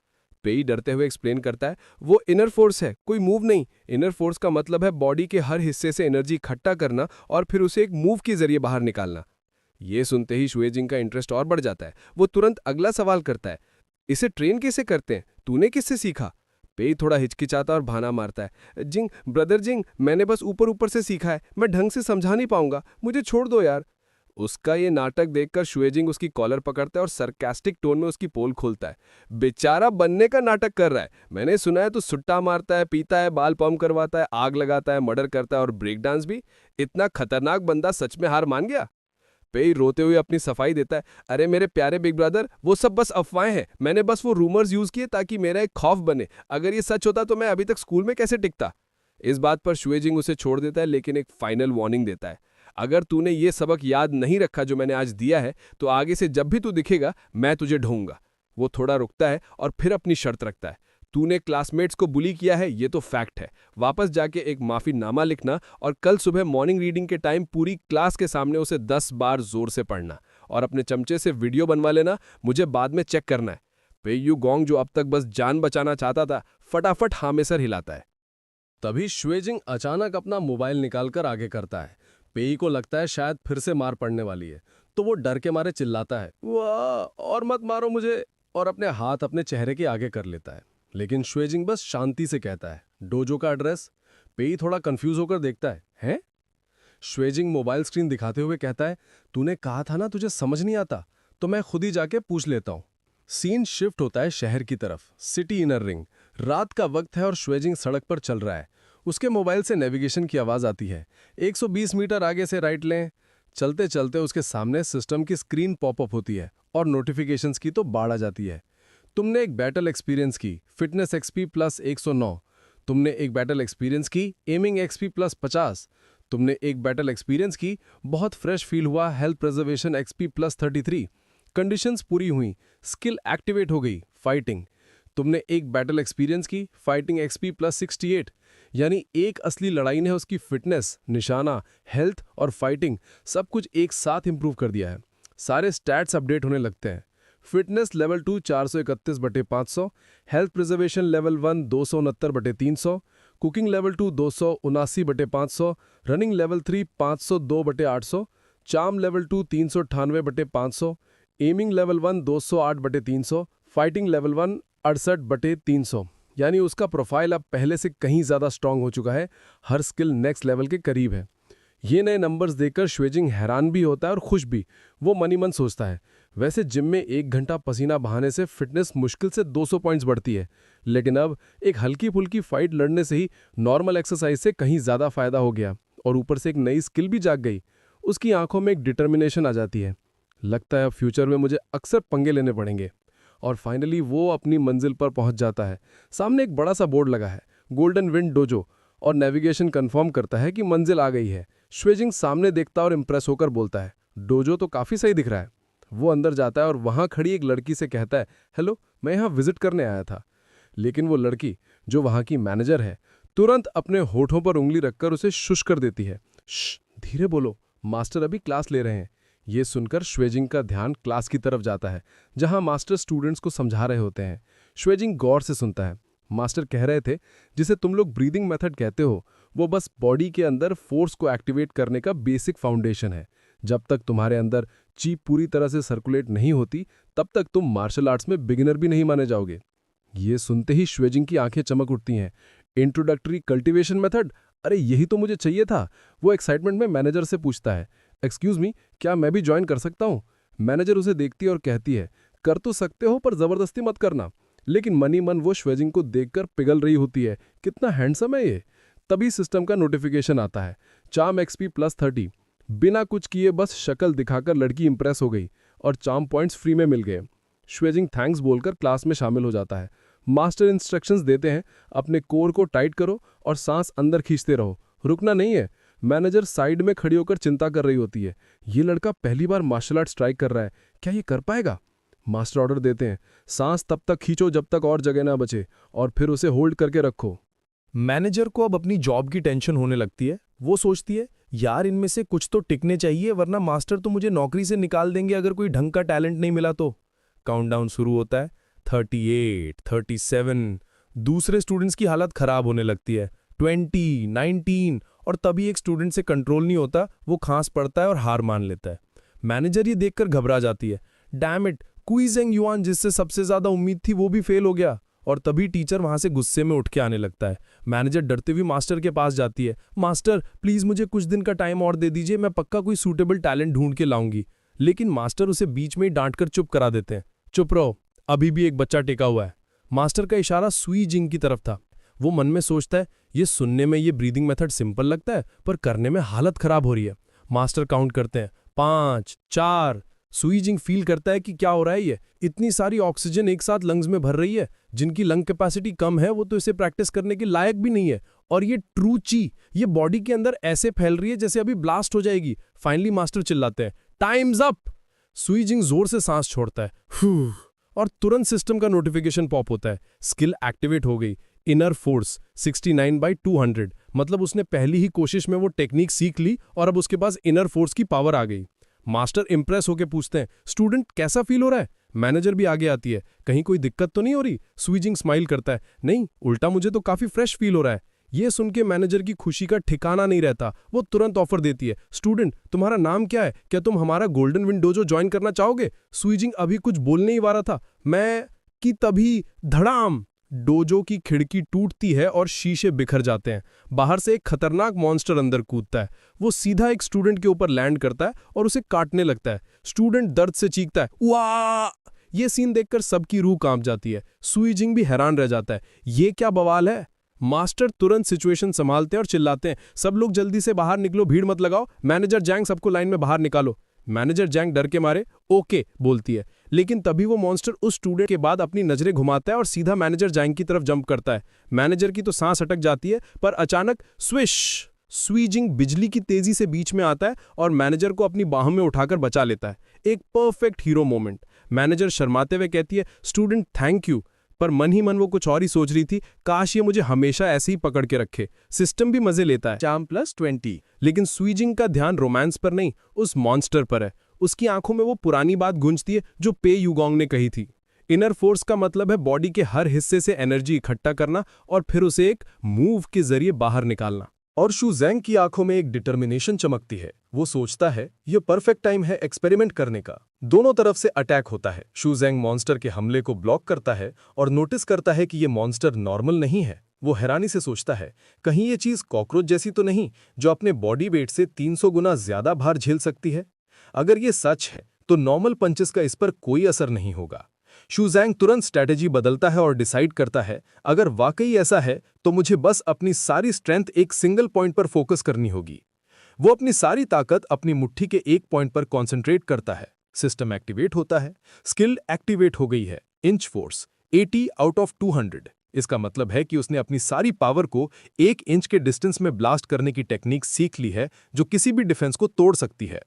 पेई डरते हुए एक्सप्लेन करता है, वो इनर फोर्स है, कोई मूव नहीं। इनर फोर्स का मतलब है बॉडी के हर हिस्से से एनर्जी इकट्ठा करना और फिर उसे एक मूव के जरिए बाहर निकालना। ये सुनते ही शुएजिंग का इंटरेस्ट और बढ़ जाता है। वो तुरंत अगला सवाल करता है, इसे ट्रेन कैसे करते हैं, तूने किससे सीखा? पेई थोड़ा हिचकिचाता और बहाना मारता है, जिंग, ब्रदर जिंग, मैंने बस ऊपर ऊपर से सीखा है, मैं ढंग से समझा नहीं पाऊंगा, मुझे छोड़ दो यार। उसका ये नाटक देखकर शुएजिंग उसकी कॉलर पकड़ता है और सरकास्टिक टोन में उसकी पोल खोलता है, बेचारा बनने का नाटक कर रहा है। मैंने सुना है तो सुट्टा मारता है, पीता है, बाल पंप करवाता है, आग लगाता है, मर्डर करता है और ब्रेक डांस भी। इतना खतरनाक बंदा सच में हार मान गया? पेई रोते हुए अपनी सफाई देता है, अरे मेरे प्यारे बिग ब्रदर, वो सब बस अफवाहें हैं। मैंने बस वो रूमर्स यूज किए ताकि मेरा एक खौफ बने। अगर ये सच होता तो मैं अभी तक स्कूल में कैसे टिकता? इस बात पर शुएजिंग उसे छोड़ देता है, लेकिन एक फाइनल वार्निंग देता है, अगर तूने ये सबक याद नहीं रखा जो मैंने आज दिया है, तो आगे से जब भी तू दिखेगा मैं तुझे ढूंढूंगा। वो थोड़ा रुकता है और फिर अपनी शर्त रखता है, तूने क्लासमेट्स को बुली किया है, ये तो फैक्ट है। वापस जाके एक माफीनामा लिखना और कल सुबह मॉर्निंग रीडिंग के टाइम पूरी क्लास के सामने उसे 10 बार जोर से पढ़ना और अपने चमचे से वीडियो बनवा लेना, मुझे बाद में चेक करना है। पेयू ग्वांग जो अब तक बस जान बचाना चाहता था, फटाफट हाँ में सर हिलाता है। तभी शुएजिंग अचानक अपना मोबाइल निकालकर आगे करता है। पेई को लगता है शायद फिर से मार पड़ने वाली है, तो वो डर के मारे चिल्लाता है, वाह, और मत मारो मुझे, और अपने हाथ अपने चेहरे के आगे कर लेता है। लेकिन शुएजिंग बस शांति से कहता है, डोजो का एड्रेस? पेई थोड़ा कंफ्यूज होकर देखता है, हैं? शुएजिंग मोबाइल स्क्रीन दिखाते हुए कहता है, तूने कहा था ना तुझे समझ नहीं आता, तो मैं खुद ही जाके पूछ लेता हूँ। सीन शिफ्ट होता है शहर की तरफ, सिटी इनर रिंग। रात का वक्त है और शुएजिंग सड़क पर चल रहा है। उसके मोबाइल से नेविगेशन की आवाज़ आती है, 120 मीटर आगे से राइट लें, चलते चलते उसके सामने सिस्टम की स्क्रीन पॉपअप होती है और नोटिफिकेशंस की तो बाढ़ आ जाती है। तुमने एक बैटल एक्सपीरियंस की फिटनेस एक्सपी प्लस 109, तुमने एक बैटल एक्सपीरियंस की एमिंग एक्सपी प्लस 50, तुमने एक बैटल एक्सपीरियंस की बहुत फ्रेश फील हुआ health preservation XP plus 33। Conditions पूरी हुई, स्किल एक्टिवेट हो गई फाइटिंग। तुमने एक बैटल एक्सपीरियंस की फाइटिंग एक्सपी प्लस 68, यानी एक असली लड़ाई ने उसकी फिटनेस, निशाना, हेल्थ और फाइटिंग सब कुछ एक साथ इंप्रूव कर दिया है। सारे स्टैट्स अपडेट होने लगते हैं। Fitness level 2 431/500, health preservation level 1 269/300, cooking level 2 279/500, running level 3 502/800, charm level 2 398/500, aiming level 1 208/300, fighting level 1 68/300। यानी उसका प्रोफाइल अब पहले से कहीं ज़्यादा स्ट्रांग हो चुका है, हर स्किल नेक्स्ट लेवल के करीब है। ये नए नंबर्स देखकर श्वेजिंग हैरान भी होता है और खुश भी। वो मनी मन सोचता है, वैसे जिम में 1 घंटा पसीना बहाने से फिटनेस मुश्किल से 200 पॉइंट्स बढ़ती है, लेकिन अब एक हल्की फुल्की फाइट लड़ने से ही नॉर्मल एक्सरसाइज से कहीं ज़्यादा फायदा हो गया और ऊपर से एक नई स्किल भी जाग गई। उसकी आंखों में एक डिटर्मिनेशन आ जाती है। लगता है अब फ्यूचर में मुझे अक्सर पंगे लेने पड़ेंगे। और फाइनली वो अपनी मंजिल पर पहुंच जाता है। सामने एक बड़ा सा बोर्ड लगा है, गोल्डन विंड डोजो, और नेविगेशन कंफर्म करता है कि मंजिल आ गई है। श्वेजिंग सामने देखता और इम्प्रेस होकर बोलता है, डोजो तो काफ़ी सही दिख रहा है। वो अंदर जाता है और वहाँ खड़ी एक लड़की से कहता है, हेलो, मैं यहाँ विजिट करने आया था। लेकिन वो लड़की, जो वहाँ की मैनेजर है, तुरंत अपने होठों पर उंगली रखकर उसे शुश कर देती है। श्श, धीरे बोलो, मास्टर अभी क्लास ले रहे हैं। ये सुनकर श्वेजिंग का ध्यान क्लास की तरफ जाता है, जहां मास्टर स्टूडेंट्स को समझा रहे होते हैं। श्वेजिंग गौर से सुनता है। मास्टर कह रहे थे, जिसे तुम लोग ब्रीदिंग मेथड कहते हो, वो बस बॉडी के अंदर फोर्स को एक्टिवेट करने का बेसिक फाउंडेशन है। जब तक तुम्हारे अंदर ची पूरी तरह से सर्कुलेट नहीं होती, तब तक तुम मार्शल आर्ट्स में बिगिनर भी नहीं माने जाओगे। ये सुनते ही श्वेजिंग की आंखें चमक उठती हैं। इंट्रोडक्टरी कल्टीवेशन मेथड, अरे यही तो मुझे चाहिए था। वो एक्साइटमेंट में मैनेजर से पूछता है, एक्सक्यूज मी, क्या मैं भी ज्वाइन कर सकता हूँ? मैनेजर उसे देखती है और कहती है, कर तो सकते हो पर जबरदस्ती मत करना। लेकिन मनी मन वो श्वेजिंग को देखकर पिघल रही होती है, कितना हैंडसम है ये। तभी सिस्टम का नोटिफिकेशन आता है, चार्म एक्सपी प्लस 30। बिना कुछ किए बस शक्ल दिखाकर लड़की इंप्रेस हो गई और चार्म पॉइंट्स फ्री में मिल गए। श्वेजिंग थैंक्स बोलकर क्लास में शामिल हो जाता है। मास्टर इंस्ट्रक्शंस देते हैं, अपने कोर को टाइट करो और सांस अंदर खींचते रहो, रुकना नहीं है। मैनेजर साइड में खड़ी होकर चिंता कर रही होती है, ये लड़का पहली बार मार्शल आर्ट स्ट्राइक कर रहा है, क्या ये कर पाएगा? मास्टर ऑर्डर देते हैं, सांस तब तक खींचो जब तक और जगह ना बचे, और फिर उसे होल्ड करके रखो। मैनेजर को अब अपनी जॉब की टेंशन होने लगती है। वो सोचती है, यार इनमें से कुछ तो टिकने चाहिए, वरना मास्टर तो मुझे नौकरी से निकाल देंगे अगर कोई ढंग का टैलेंट नहीं मिला तो। काउंटडाउन शुरू होता है, 38, 37। दूसरे स्टूडेंट्स की हालत खराब होने लगती है, 20, 19, और तभी एक स्टूडेंट से कंट्रोल नहीं होता, वो खांस पड़ता है और हार मान लेता है। मैनेजर ये देखकर घबरा जाती है, डैम इट, कुई जेंग युआन जिससे सबसे ज्यादा उम्मीद थी वो भी फेल हो गया। और तभी टीचर वहां से गुस्से में उठ के आने लगता है। मैनेजर डरते हुए मास्टर के पास जाती है, मास्टर प्लीज मुझे कुछ दिन का टाइम और दे दीजिए, मैं पक्का कोई सूटेबल टैलेंट ढूंढ के लाऊंगी। लेकिन मास्टर उसे बीच में ही डांटकर चुप करा देते हैं, चुप रहो, अभी भी एक बच्चा टिका हुआ है। मास्टर का इशारा सुई जिंग की तरफ था। वो मन में सोचता है, ये सुनने में ये ब्रीदिंग मेथड सिंपल लगता है, पर करने में हालत खराब हो रही है। मास्टर काउंट करते हैं, 5, 4। सुई जिंग फील करता है कि क्या हो रहा है, ये इतनी सारी ऑक्सीजन एक साथ लंग्स में भर रही है। जिनकी लंग कैपेसिटी कम है वो तो इसे प्रैक्टिस करने के लायक भी नहीं है। और ये ट्रू ची, ये बॉडी के अंदर ऐसे फैल रही है जैसे अभी ब्लास्ट हो जाएगी। फाइनली मास्टर चिल्लाते हैं, टाइम्स अप। सुई जिंग जोर से सांस छोड़ता है, और तुरंत सिस्टम का नोटिफिकेशन पॉप होता है, स्किल एक्टिवेट हो गई, इनर फोर्स 69/200। मतलब उसने पहली ही कोशिश में वो टेक्निक सीख ली और अब उसके पास इनर फोर्स की पावर आ गई। मास्टर इंप्रेस होकर पूछते हैं, स्टूडेंट कैसा फील हो रहा है? मैनेजर भी आगे आती है, कहीं कोई दिक्कत तो नहीं हो रही? सुई जिंग स्माइल करता है, नहीं उल्टा मुझे तो काफी फ्रेश फील हो रहा है। ये सुन के मैनेजर की खुशी का ठिकाना नहीं रहता। वो तुरंत ऑफर देती है, स्टूडेंट तुम्हारा नाम क्या है? क्या तुम हमारा गोल्डन विंड डोजो ज्वाइन करना चाहोगे? सुई जिंग अभी कुछ बोलने ही वाला था, मैं कि तभी धड़ाम, डोजो की खिड़की टूटती है और शीशे बिखर जाते हैं। बाहर से एक खतरनाक मॉन्स्टर अंदर कूदता है। वो सीधा एक स्टूडेंट के ऊपर लैंड करता है और उसे काटने लगता है। स्टूडेंट दर्द से चीखता है, वाह! ये सीन देखकर सबकी रूह कांप जाती है। सुई जिंग भी हैरान रह जाता है, ये क्या बवाल है? मास्टर तुरंत सिचुएशन संभालते हैं और चिल्लाते हैं, सब लोग जल्दी से बाहर निकलो, भीड़ मत लगाओ, मैनेजर जैंग सबको लाइन में बाहर निकालो। मैनेजर जैंग डर के मारे ओके बोलती है, लेकिन तभी वो मॉन्स्टर उस स्टूडेंट के बाद अपनी नजरें घुमाता है और सीधा मैनेजर जैंग की तरफ जंप करता है। मैनेजर की तो सांस अटक जाती है, पर अचानक स्विश स्वीजिंग बिजली की तेजी से बीच में आता है और मैनेजर को अपनी बाहों में उठाकर बचा लेता है। एक परफेक्ट हीरो मोमेंट। मैनेजर शर्माते हुए कहती है, स्टूडेंट थैंक यू, पर मन ही मन वो कुछ और ही सोच रही थी, काश ये मुझे हमेशा ऐसे ही पकड़ के रखे। सिस्टम भी मजे लेता है, चार्म +20। लेकिन स्वीजिंग का ध्यान रोमांस पर नहीं, उस मॉन्स्टर पर है। उसकी आंखों में वो पुरानी बात गूंजती है जो पे यूगोंग ने कही थी। इनर फोर्स का मतलब है बॉडी के हर हिस्से से एनर्जी इकट्ठा करना और फिर उसे एक मूव के जरिए बाहर निकालना। और शू जैंग की आंखों में एक डिटर्मिनेशन चमकती है। वो सोचता है ये परफेक्ट टाइम है एक्सपेरिमेंट करने का। दोनों तरफ से अटैक होता है। शू जैंग मॉन्स्टर के हमले को ब्लॉक करता है और नोटिस करता है कि ये मॉन्स्टर नॉर्मल नहीं है। वो हैरानी से सोचता है, कहीं ये चीज कॉकरोच जैसी तो नहीं जो अपने बॉडी वेट से 300 गुना ज्यादा भार झेल सकती है। अगर ये सच है तो नॉर्मल पंचेस का इस पर कोई असर नहीं होगा। शू जैंग तुरंत स्ट्रैटेजी बदलता है और डिसाइड करता है, अगर वाकई ऐसा है तो मुझे बस अपनी सारी स्ट्रेंथ एक सिंगल पॉइंट पर फोकस करनी होगी। वो अपनी सारी ताकत अपनी मुट्ठी के एक पॉइंट पर कॉन्सेंट्रेट करता है। सिस्टम एक्टिवेट होता है, स्किल एक्टिवेट हो गई है। Inch force 80 out of 200। इसका मतलब है कि उसने अपनी सारी पावर को 1 इंच के डिस्टेंस में ब्लास्ट करने की टेक्निक सीख ली है जो किसी भी डिफेंस को तोड़ सकती है।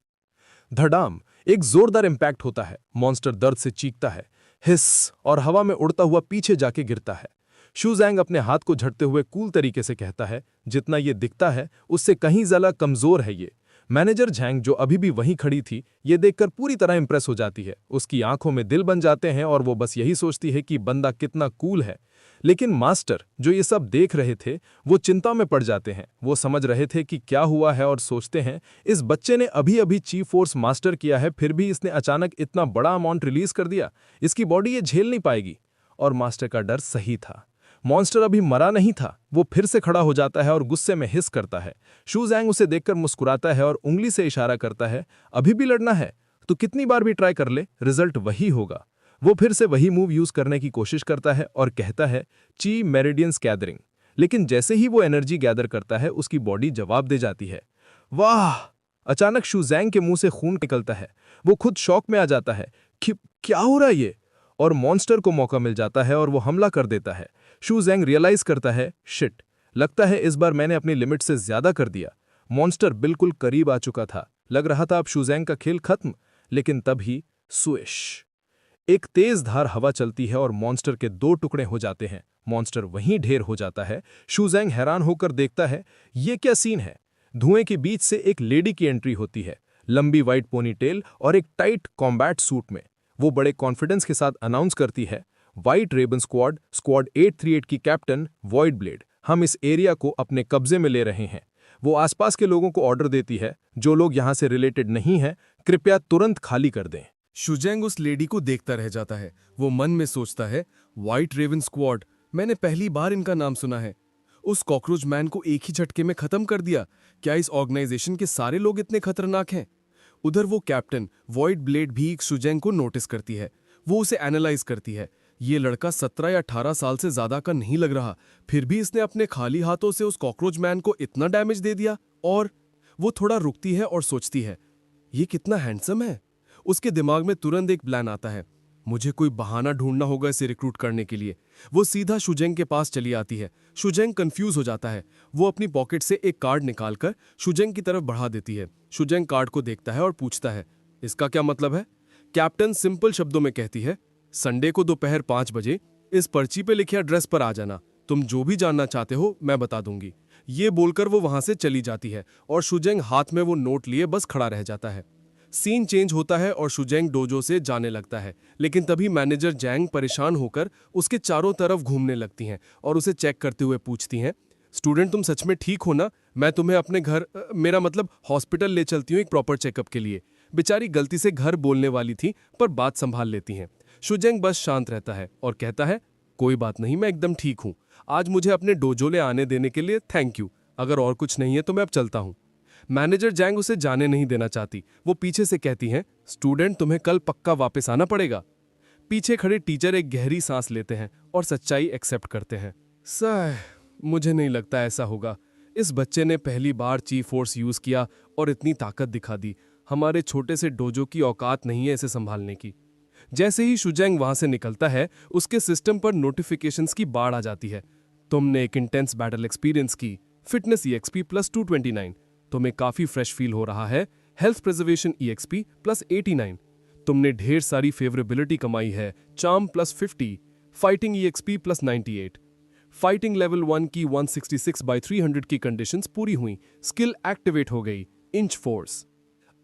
धड़ाम, एक जोरदार इंपैक्ट होता है। मॉन्स्टर दर्द से चीखता है, हिस, और हवा में उड़ता हुआ पीछे जाके गिरता है। शू जैंग अपने हाथ को झटते हुए कूल तरीके से कहता है, जितना ये दिखता है उससे कहीं ज्यादा कमजोर है ये। मैनेजर जैंग जो अभी भी वहीं खड़ी थी, ये देखकर पूरी तरह इंप्रेस हो जाती है। उसकी आंखों में दिल बन जाते हैं और वो बस यही सोचती है कि बंदा कितना कूल है। लेकिन मास्टर जो ये सब देख रहे थे वो चिंता में पड़ जाते हैं। वो समझ रहे थे कि क्या हुआ है और सोचते हैं, इस बच्चे ने अभी अभी चीफ फोर्स मास्टर किया है, फिर भी इसने अचानक इतना बड़ा अमाउंट रिलीज कर दिया। इसकी बॉडी ये झेल नहीं पाएगी। और मास्टर का डर सही था। मॉन्स्टर अभी मरा नहीं था। वो फिर से खड़ा हो जाता है और गुस्से में हिस करता है। शू जैंग उसे देखकर मुस्कुराता है और उंगली से इशारा करता है, अभी भी लड़ना है तो कितनी बार भी ट्राई कर ले, रिजल्ट वही होगा। वो फिर से वही मूव यूज करने की कोशिश करता है और कहता है, ची मेरिडियंस गैदरिंग। लेकिन जैसे ही वो एनर्जी गैदर करता है उसकी बॉडी जवाब दे जाती है। वाह! अचानक शू जैंग के मुंह से खून निकलता है। वो खुद शॉक में आ जाता है कि क्या हो रहा है ये, और मॉन्स्टर को मौका मिल जाता है और वो हमला कर देता है। शू जैंग रियलाइज करता है, शिट, लगता है इस बार मैंने अपनी लिमिट से ज्यादा कर दिया। मॉन्स्टर बिल्कुल करीब आ चुका था। लग रहा था अब शू जैंग का खेल खत्म, लेकिन तभी स्विश, एक तेज धार हवा चलती है और मॉन्स्टर के 2 टुकड़े हो जाते हैं। मॉन्स्टर वहीं ढेर हो जाता है। शू जैंग हैरान होकर देखता है, ये क्या सीन है। धुएं के बीच से एक लेडी की एंट्री होती है, लंबी व्हाइट पोनीटेल और एक टाइट कॉम्बैट सूट में। वो बड़े कॉन्फिडेंस के साथ अनाउंस करती है, व्हाइट रेबन स्क्वाड 838 की कैप्टन वॉइड ब्लेड, हम इस एरिया को अपने कब्जे में ले रहे हैं। वो आसपास के लोगों को ऑर्डर देती है, जो लोग यहां से रिलेटेड नहीं हैं, कृपया तुरंत खाली कर दें। शू जैंग उस लेडी को देखता रह जाता है। वो मन में सोचता है, व्हाइट रेवन स्क्वाड, मैंने पहली बार इनका नाम सुना है। उस कॉकरोच मैन को एक ही झटके में खत्म कर दिया। क्या इस ऑर्गेनाइजेशन के सारे लोग इतने खतरनाक हैं? उधर वो कैप्टन वॉइड ब्लेड भी शू जैंग को नोटिस करती है। वो उसे एनालाइज करती है। ये लड़का 17 या 18 साल से ज्यादा का नहीं लग रहा, फिर भी इसने अपने खाली हाथों से उस कॉकरोच मैन को इतना डैमेज दे दिया। और वो थोड़ा रुकती है और सोचती है, ये कितना हैंडसम है। उसके दिमाग में तुरंत एक प्लान आता है, मुझे कोई बहाना ढूंढना होगा इसे रिक्रूट करने के लिए। वो सीधा शू जैंग के पास चली आती है। शू जैंग कंफ्यूज हो जाता है। वो अपनी पॉकेट से एक कार्ड निकालकर शू जैंग की तरफ बढ़ा देती है। शू जैंग कार्ड को देखता है और पूछता है, इसका क्या मतलब है? कैप्टन सिंपल शब्दों में कहती है, संडे को दोपहर 5 बजे इस पर्ची पे लिखे एड्रेस पर आ जाना। तुम जो भी जानना चाहते हो मैं बता दूंगी। ये बोलकर वो वहां से चली जाती है और शू जैंग हाथ में वो नोट लिए बस खड़ा रह जाता है। सीन चेंज होता है और शू जैंग डोजो से जाने लगता है, लेकिन तभी मैनेजर जैंग परेशान होकर उसके चारों तरफ घूमने लगती हैं और उसे चेक करते हुए पूछती हैं, स्टूडेंट तुम सच में ठीक हो ना? मैं तुम्हें अपने घर, मेरा मतलब हॉस्पिटल ले चलती हूँ एक प्रॉपर चेकअप के लिए। बेचारी गलती से घर बोलने वाली थी पर बात संभाल लेती हैं। शू जैंग बस शांत रहता है और कहता है, कोई बात नहीं, मैं एकदम ठीक हूँ। आज मुझे अपने डोजो ले आने देने के लिए थैंक यू। अगर और कुछ नहीं है तो मैं अब चलता हूँ। मैनेजर जैंग उसे जाने नहीं देना चाहती। वो पीछे से कहती हैं, स्टूडेंट तुम्हें कल पक्का वापस आना पड़ेगा। पीछे खड़े टीचर एक गहरी सांस लेते हैं और सच्चाई एक्सेप्ट करते हैं। सह, मुझे नहीं लगता ऐसा होगा। इस बच्चे ने पहली बार ची फोर्स यूज किया और इतनी ताकत दिखा दी। हमारे छोटे से डोजो की औकात नहीं है इसे संभालने की। जैसे ही शुजैंग वहां से निकलता है, उसके सिस्टम पर नोटिफिकेशंस की बाढ़ आ जाती है। तुमने एक इंटेंस बैटल एक्सपीरियंस की, फिटनेस EXP प्लस 229, तुम्हें काफी फ्रेश फील हो रहा है, हेल्थ प्रिजर्वेशन EXP प्लस 89, तुमने ढेर सारी फेवरेबिलिटी कमाई है, charm plus 50, fighting EXP plus 98, fighting level 1 की 166/300 की कंडीशंस पूरी हुई, स्किल एक्टिवेट हो गई, इंच फोर्स।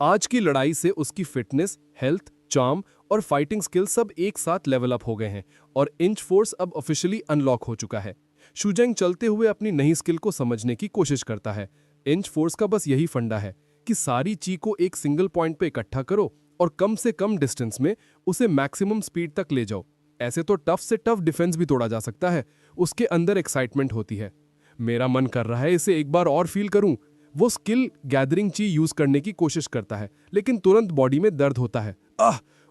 आज की लड़ाई से उसकी फिटनेस, हेल्थ, चार्म और फाइटिंग स्किल सब एक साथ लेवल अप हो गए हैं और इंच फोर्स अब ऑफिशियली अनलॉक हो चुका है। शुजैंग चलते हुए अपनी नई स्किल को समझने की कोशिश करता है। इंच फोर्स का बस यही फंडा है कि सारी ची को एक सिंगल पॉइंट पे इकट्ठा करो और कम से कम डिस्टेंस में उसे मैक्सिमम स्पीड तक ले जाओ। ऐसे तो टफ से टफ डिफेंस भी तोड़ा जा सकता है। उसके अंदर एक्साइटमेंट होती है। मेरा मन कर रहा है इसे एक बार और फील करूं। वो स्किल गैदरिंग ची यूज करने की कोशिश करता है, लेकिन तुरंत बॉडी में दर्द होता है।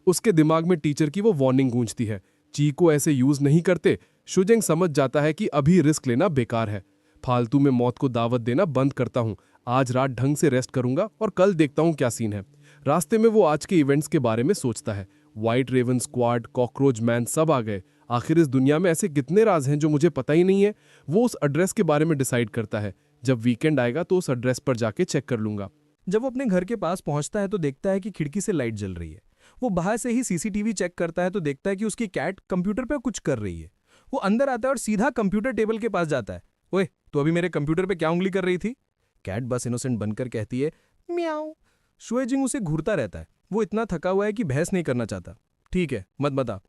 उसके दिमाग में टीचर की वो वार्निंग गूंजती है, ची को ऐसे यूज नहीं करते। शुजैंग समझ जाता है कि अभी रिस्क लेना बेकार है। फालतू में मौत को दावत देना बंद करता हूं। आज रात ढंग से रेस्ट करूंगा और कल देखता हूं क्या सीन है। रास्ते में वो आज के इवेंट्स के बारे में सोचता है। White raven squad, cockroach man सब आ गए। आखिर इस दुनिया में ऐसे कितने राज हैं जो मुझे पता ही नहीं है। वो उस एड्रेस के बारे में डिसाइड करता है। जब वीकेंड आएगा तो उस एड्रेस पर जाके चेक कर लूंगा। जब वो अपने घर के पास पहुंचता है तो देखता है कि खिड़की से लाइट जल रही है। वो बाहर से ही CCTV चेक करता है तो देखता है कि उसकी कैट कंप्यूटर पे कुछ कर रही है। वो अंदर आता है और सीधा कंप्यूटर टेबल के पास जाता है। ओए, तो अभी मेरे कंप्यूटर पे क्या उंगली कर रही थी? कैट बस इनोसेंट बनकर कहती है, म्याऊ। शुएजिंग उसे घूरता रहता है। वो इतना थका हुआ है कि बहस नहीं करना चाहता। ठीक है, मत बता।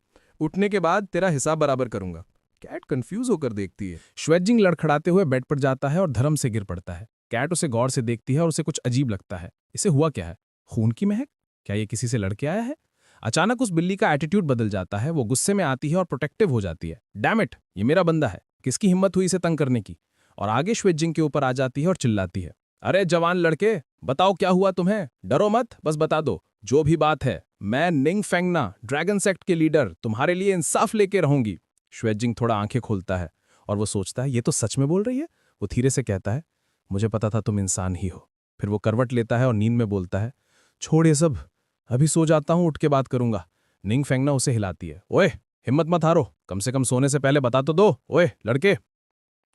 उठने के बाद तेरा हिसाब बराबर करूंगा। कैट कंफ्यूज होकर देखती है। श्वेजिंग लड़खड़ाते हुए बेड पर जाता है और धर्म से गिर पड़ता है। कैट उसे गौर से देखती है और उसे कुछ अजीब लगता है। इसे हुआ क्या है? खून की महक? क्या ये किसी से लड़के आया है? अचानक उस बिल्ली का एटीट्यूड बदल जाता है। वो गुस्से में आती है और प्रोटेक्टिव हो जाती है। डैम इट, ये मेरा बंदा है। किसकी हिम्मत हुई इसे तंग करने की? और आगे श्वेजिंग के ऊपर आ जाती है और चिल्लाती है, अरे जवान लड़के, बताओ क्या हुआ तुम्हें? डरो मत, बस बता दो जो भी बात है। मैं निंग फेंगना, ड्रैगन सेक्ट के लीडर, तुम्हारे लिए इंसाफ लेके रहूंगी। श्वेजिंग थोड़ा आंखें खोलता है और वो सोचता है ये तो सच में बोल रही है। वो धीरे से कहता है, मुझे पता था तुम इंसान ही हो। फिर वो करवट लेता है और नींद में बोलता है, छोड़ ये सब, अभी सो जाता हूं, उठ के बात करूंगा। निंग फेंगना उसे हिलाती है, ओए हिम्मत मत हारो, कम से कम सोने से पहले बता तो दो, ओए लड़के।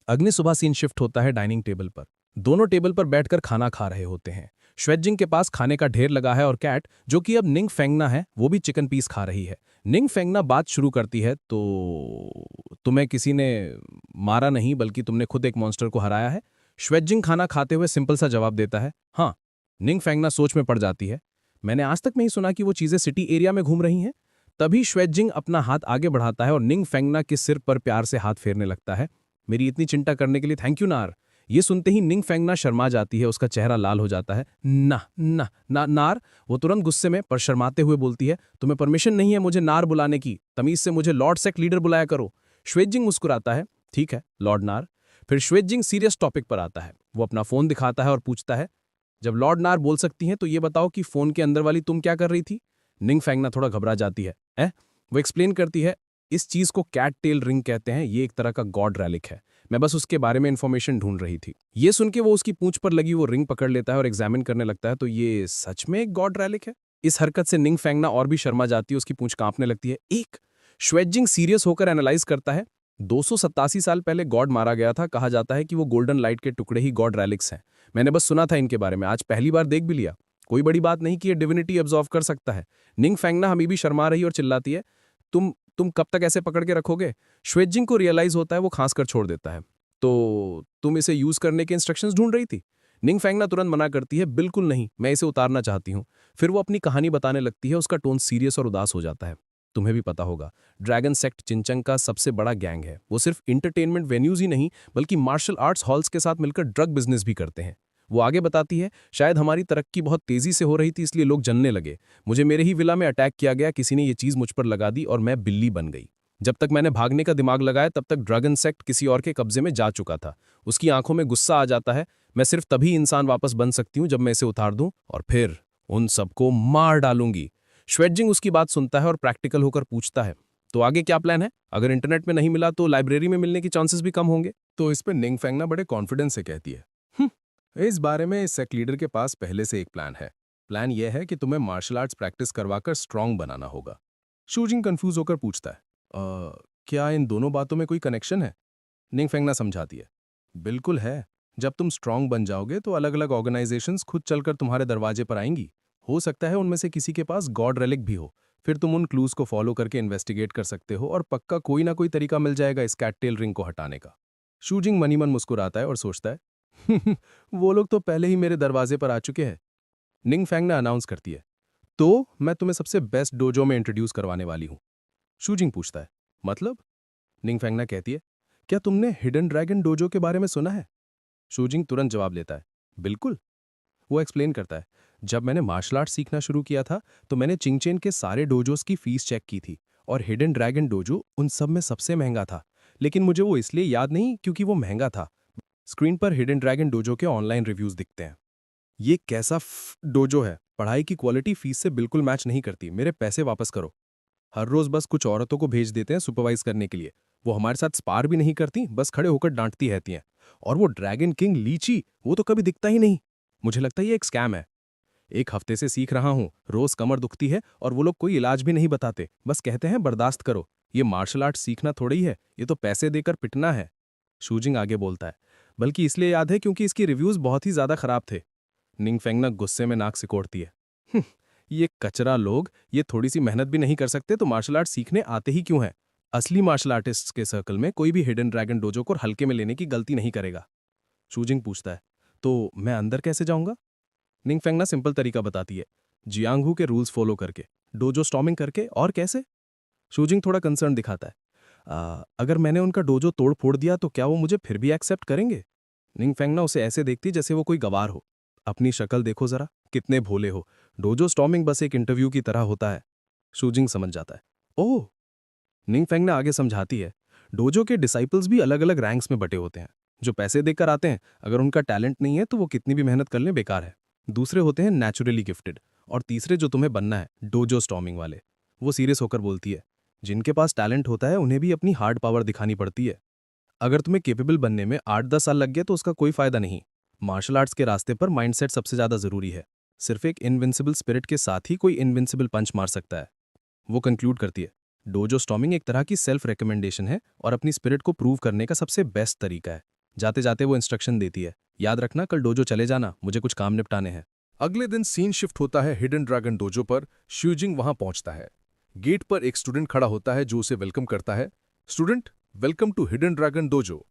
अगली सुबह सीन शिफ्ट होता है डाइनिंग टेबल पर। दोनों टेबल पर बैठकर खाना खा रहे होते हैं। श्वेजिंग के पास खाने का ढेर लगा है और कैट, जो कि अब निंग फेंगना है, वो भी चिकन पीस खा रही है। निंग फेंगना बात शुरू करती है, तो तुम्हें किसी ने मारा नहीं बल्कि तुमने खुद एक मॉन्स्टर को हराया है। श्वेजिंग खाना खाते हुए सिंपल सा जवाब देता है, हाँ। निंग फेंगना सोच में पड़ जाती है। मैंने आज तक नहीं सुना कि वो चीजें सिटी एरिया में घूम रही हैं। तभी श्वेजिंग अपना हाथ आगे बढ़ाता है और निंग फेंगना के सिर पर प्यार से हाथ फेरने लगता है। मेरी इतनी चिंता करने के लिए थैंक यू नार। ये सुनते ही निंग फेंगना शर्मा जाती है, उसका चेहरा लाल हो जाता है। ना ना ना नार। वो तुरंत गुस्से में पर शर्माते हुए बोलती है, तुम्हें परमिशन नहीं है मुझे नार बुलाने की, तमीज से मुझे लॉर्ड सेक्ट लीडर बुलाया करो। श्वेजिंग मुस्कुराता है, ठीक है लॉर्ड नार। फिर श्वेजिंग सीरियस टॉपिक पर आता है। वो अपना फोन दिखाता है और पूछता है, जब लॉर्ड नार बोल सकती हैं तो ये बताओ कि फोन के अंदर वाली तुम क्या कर रही थी? निंग फेंगना थोड़ा घबरा जाती है। वो एक्सप्लेन करती है, इस चीज को कैट टेल रिंग कहते हैं, ये एक तरह का गॉड रैलिक है, मैं बस उसके बारे में इंफॉर्मेशन ढूंढ रही थी। ये सुन के वो उसकी पूंछ पर लगी वो रिंग पकड़ लेता है और एग्जामिन करने लगता है, तो ये सच में एक गॉड रैलिक है? इस हरकत से निंग फेंगना और भी शर्मा जाती है, उसकी पूंछ कांपने लगती है। एक श्वेजिंग सीरियस होकर एनालाइज करता है, 287 साल पहले गॉड मारा गया था। कहा जाता है कि वो गोल्डन लाइट के टुकड़े ही गॉड रैलिक्स हैं। मैंने बस सुना था इनके बारे में, आज पहली बार देख भी लिया। कोई बड़ी बात नहीं कि ये डिविनिटी अब्जॉर्व कर सकता है। निंग फेंगना हमें भी शर्मा रही और चिल्लाती है, तुम कब तक ऐसे पकड़ के रखोगे? श्वेजिंग को रियलाइज होता है, वो खांस कर छोड़ देता है। तो तुम इसे यूज करने के इंस्ट्रक्शंस ढूंढ रही थी? निंग फेंगना तुरंत मना करती है, बिल्कुल नहीं, मैं इसे उतारना चाहती हूँ। फिर वो अपनी कहानी बताने लगती है, उसका टोन सीरियस और उदास हो जाता है। तुम्हें भी पता होगा, ड्रैगन सेक्ट चिंचंग का सबसे बड़ा गैंग है। वो सिर्फ इंटरटेनमेंट वेन्यूज ही नहीं बल्कि मार्शल आर्ट्स हॉल्स के साथ मिलकर ड्रग बिजनेस भी करते हैं। वो आगे बताती है, शायद हमारी तरक्की बहुत तेजी से हो रही थी इसलिए लोग जलने लगे। मुझे मेरे ही विला में अटैक किया गया, किसी ने ये चीज मुझ पर लगा दी और मैं बिल्ली बन गई। जब तक मैंने भागने का दिमाग लगाया तब तक ड्रैगन सेक्ट किसी और के कब्जे में जा चुका था। उसकी आंखों में गुस्सा आ जाता है। मैं सिर्फ तभी इंसान वापस बन सकती हूँ जब मैं इसे उतार दूं और फिर उन सबको मार डालूंगी। श्वेजिंग उसकी बात सुनता है और प्रैक्टिकल होकर पूछता है, तो आगे क्या प्लान है? अगर इंटरनेट में नहीं मिला तो लाइब्रेरी में मिलने के चांसेस भी कम होंगे। तो इस पे निंग फेंगना बड़े कॉन्फिडेंस से कहती है, इस बारे में इस सेक्ट लीडर के पास पहले से एक प्लान है। प्लान यह है कि तुम्हें मार्शल आर्ट्स प्रैक्टिस करवाकर स्ट्रांग बनाना होगा। शूजिंग कंफ्यूज होकर पूछता है, क्या इन दोनों बातों में कोई कनेक्शन है? निंग फेंगना समझाती है, बिल्कुल है। जब तुम स्ट्रांग बन जाओगे तो अलग अलग ऑर्गेनाइजेशंस खुद चलकर तुम्हारे दरवाजे पर आएंगी। हो सकता है उनमें से किसी के पास गॉड रेलिक भी हो। फिर तुम उन क्लूज को फॉलो करके इन्वेस्टिगेट कर सकते हो और पक्का कोई ना कोई तरीका मिल जाएगा इस कैटटेल रिंग को हटाने का। शूजिंग मनी मन मुस्कुराता है और सोचता है, वो लोग तो पहले ही मेरे दरवाजे पर आ चुके हैं। निंग फेंगना अनाउंस करती है, तो मैं तुम्हें सबसे बेस्ट डोजो में इंट्रोड्यूस करवाने वाली हूं। शूजिंग पूछता है, मतलब? निंग फेंगना कहती है, क्या तुमने हिडन ड्रैगन डोजो के बारे में सुना है? शूजिंग तुरंत जवाब देता है, बिल्कुल। वो एक्सप्लेन करता है, जब मैंने मार्शल आर्ट सीखना शुरू किया था तो मैंने चिंगचेन के सारे डोजोस की फीस चेक की थी और हिडन ड्रैगन डोजो उन सब में सबसे महंगा था। लेकिन मुझे वो इसलिए याद नहीं क्योंकि वो महंगा था। स्क्रीन पर हिडन ड्रैगन डोजो के ऑनलाइन रिव्यूज दिखते हैं। ये कैसा डोजो है? पढ़ाई की क्वालिटी फीस से बिल्कुल मैच नहीं करती। मेरे पैसे वापस करो। हर रोज बस कुछ औरतों को भेज देते हैं सुपरवाइज करने के लिए। वो हमारे साथ स्पार भी नहीं करती, बस खड़े होकर डांटती रहती हैं। और वो ड्रैगन किंग लीची, वो तो कभी दिखता ही नहीं। मुझे लगता है ये एक स्कैम है। एक हफ्ते से सीख रहा हूं, रोज कमर दुखती है और वो लोग कोई इलाज भी नहीं बताते, बस कहते हैं बर्दाश्त करो। ये मार्शल आर्ट सीखना थोड़ी है, ये तो पैसे देकर पिटना है। शूजिंग आगे बोलता है, बल्कि इसलिए याद है क्योंकि इसकी रिव्यूज बहुत ही ज्यादा खराब थे। निंग फेंगना गुस्से में नाक सिकोड़ती है, ये कचरा लोग ये थोड़ी सी मेहनत भी नहीं कर सकते तो मार्शल आर्ट सीखने आते ही क्यों हैं? असली मार्शल आर्टिस्ट के सर्कल में कोई भी हिडन ड्रैगन डोजो को हल्के में लेने की गलती नहीं करेगा। शूजिंग पूछता है, तो मैं अंदर कैसे जाऊंगा? निंग फेंगना सिंपल तरीका बताती है, जियांगहू के रूल्स फॉलो करके, डोजो स्टॉर्मिंग करके। और कैसे? शूजिंग थोड़ा कंसर्न दिखाता है, अगर मैंने उनका डोजो तोड़ फोड़ दिया तो क्या वो मुझे फिर भी एक्सेप्ट करेंगे? निंग फेंगना उसे ऐसे देखती जैसे वो कोई गवार हो। अपनी शक्ल देखो जरा, कितने भोले हो। डोजो स्टॉर्मिंग बस एक इंटरव्यू की तरह होता है। शूजिंग समझ जाता है, ओह। निंग फेंगना आगे समझाती है, डोजो के डिसाइपल्स भी अलग अलग रैंक्स में बटे होते हैं। जो पैसे देकर आते हैं, अगर उनका टैलेंट नहीं है तो वो कितनी भी मेहनत कर लें बेकार है। दूसरे होते हैं नेचुरली गिफ्टेड, और तीसरे जो तुम्हें बनना है, डोजो स्टॉर्मिंग वाले। वो सीरियस होकर बोलती है, जिनके पास टैलेंट होता है उन्हें भी अपनी हार्ड पावर दिखानी पड़ती है। अगर तुम्हें केपेबल बनने में 8-10 साल लग गए तो उसका कोई फायदा नहीं। मार्शल आर्ट्स के रास्ते पर माइंडसेट सबसे ज्यादा जरूरी है। सिर्फ एक इनविंसिबल स्पिरिट के साथ ही कोई इनविंसिबल पंच मार सकता है। वो कंक्लूड करती है, डोजो स्टॉर्मिंग एक तरह की सेल्फ रिकमेंडेशन है और अपनी स्पिरिट को प्रूव करने का सबसे बेस्ट तरीका है। जाते जाते वो इंस्ट्रक्शन देती है, याद रखना कल डोजो चले जाना, मुझे कुछ काम निपटाने हैं। अगले दिन सीन शिफ्ट होता है हिडन ड्रैगन डोजो पर। शूजिंग वहां पहुंचता है। गेट पर एक स्टूडेंट खड़ा होता है जो उसे वेलकम करता है। Student, welcome to Hidden Dragon Dojo.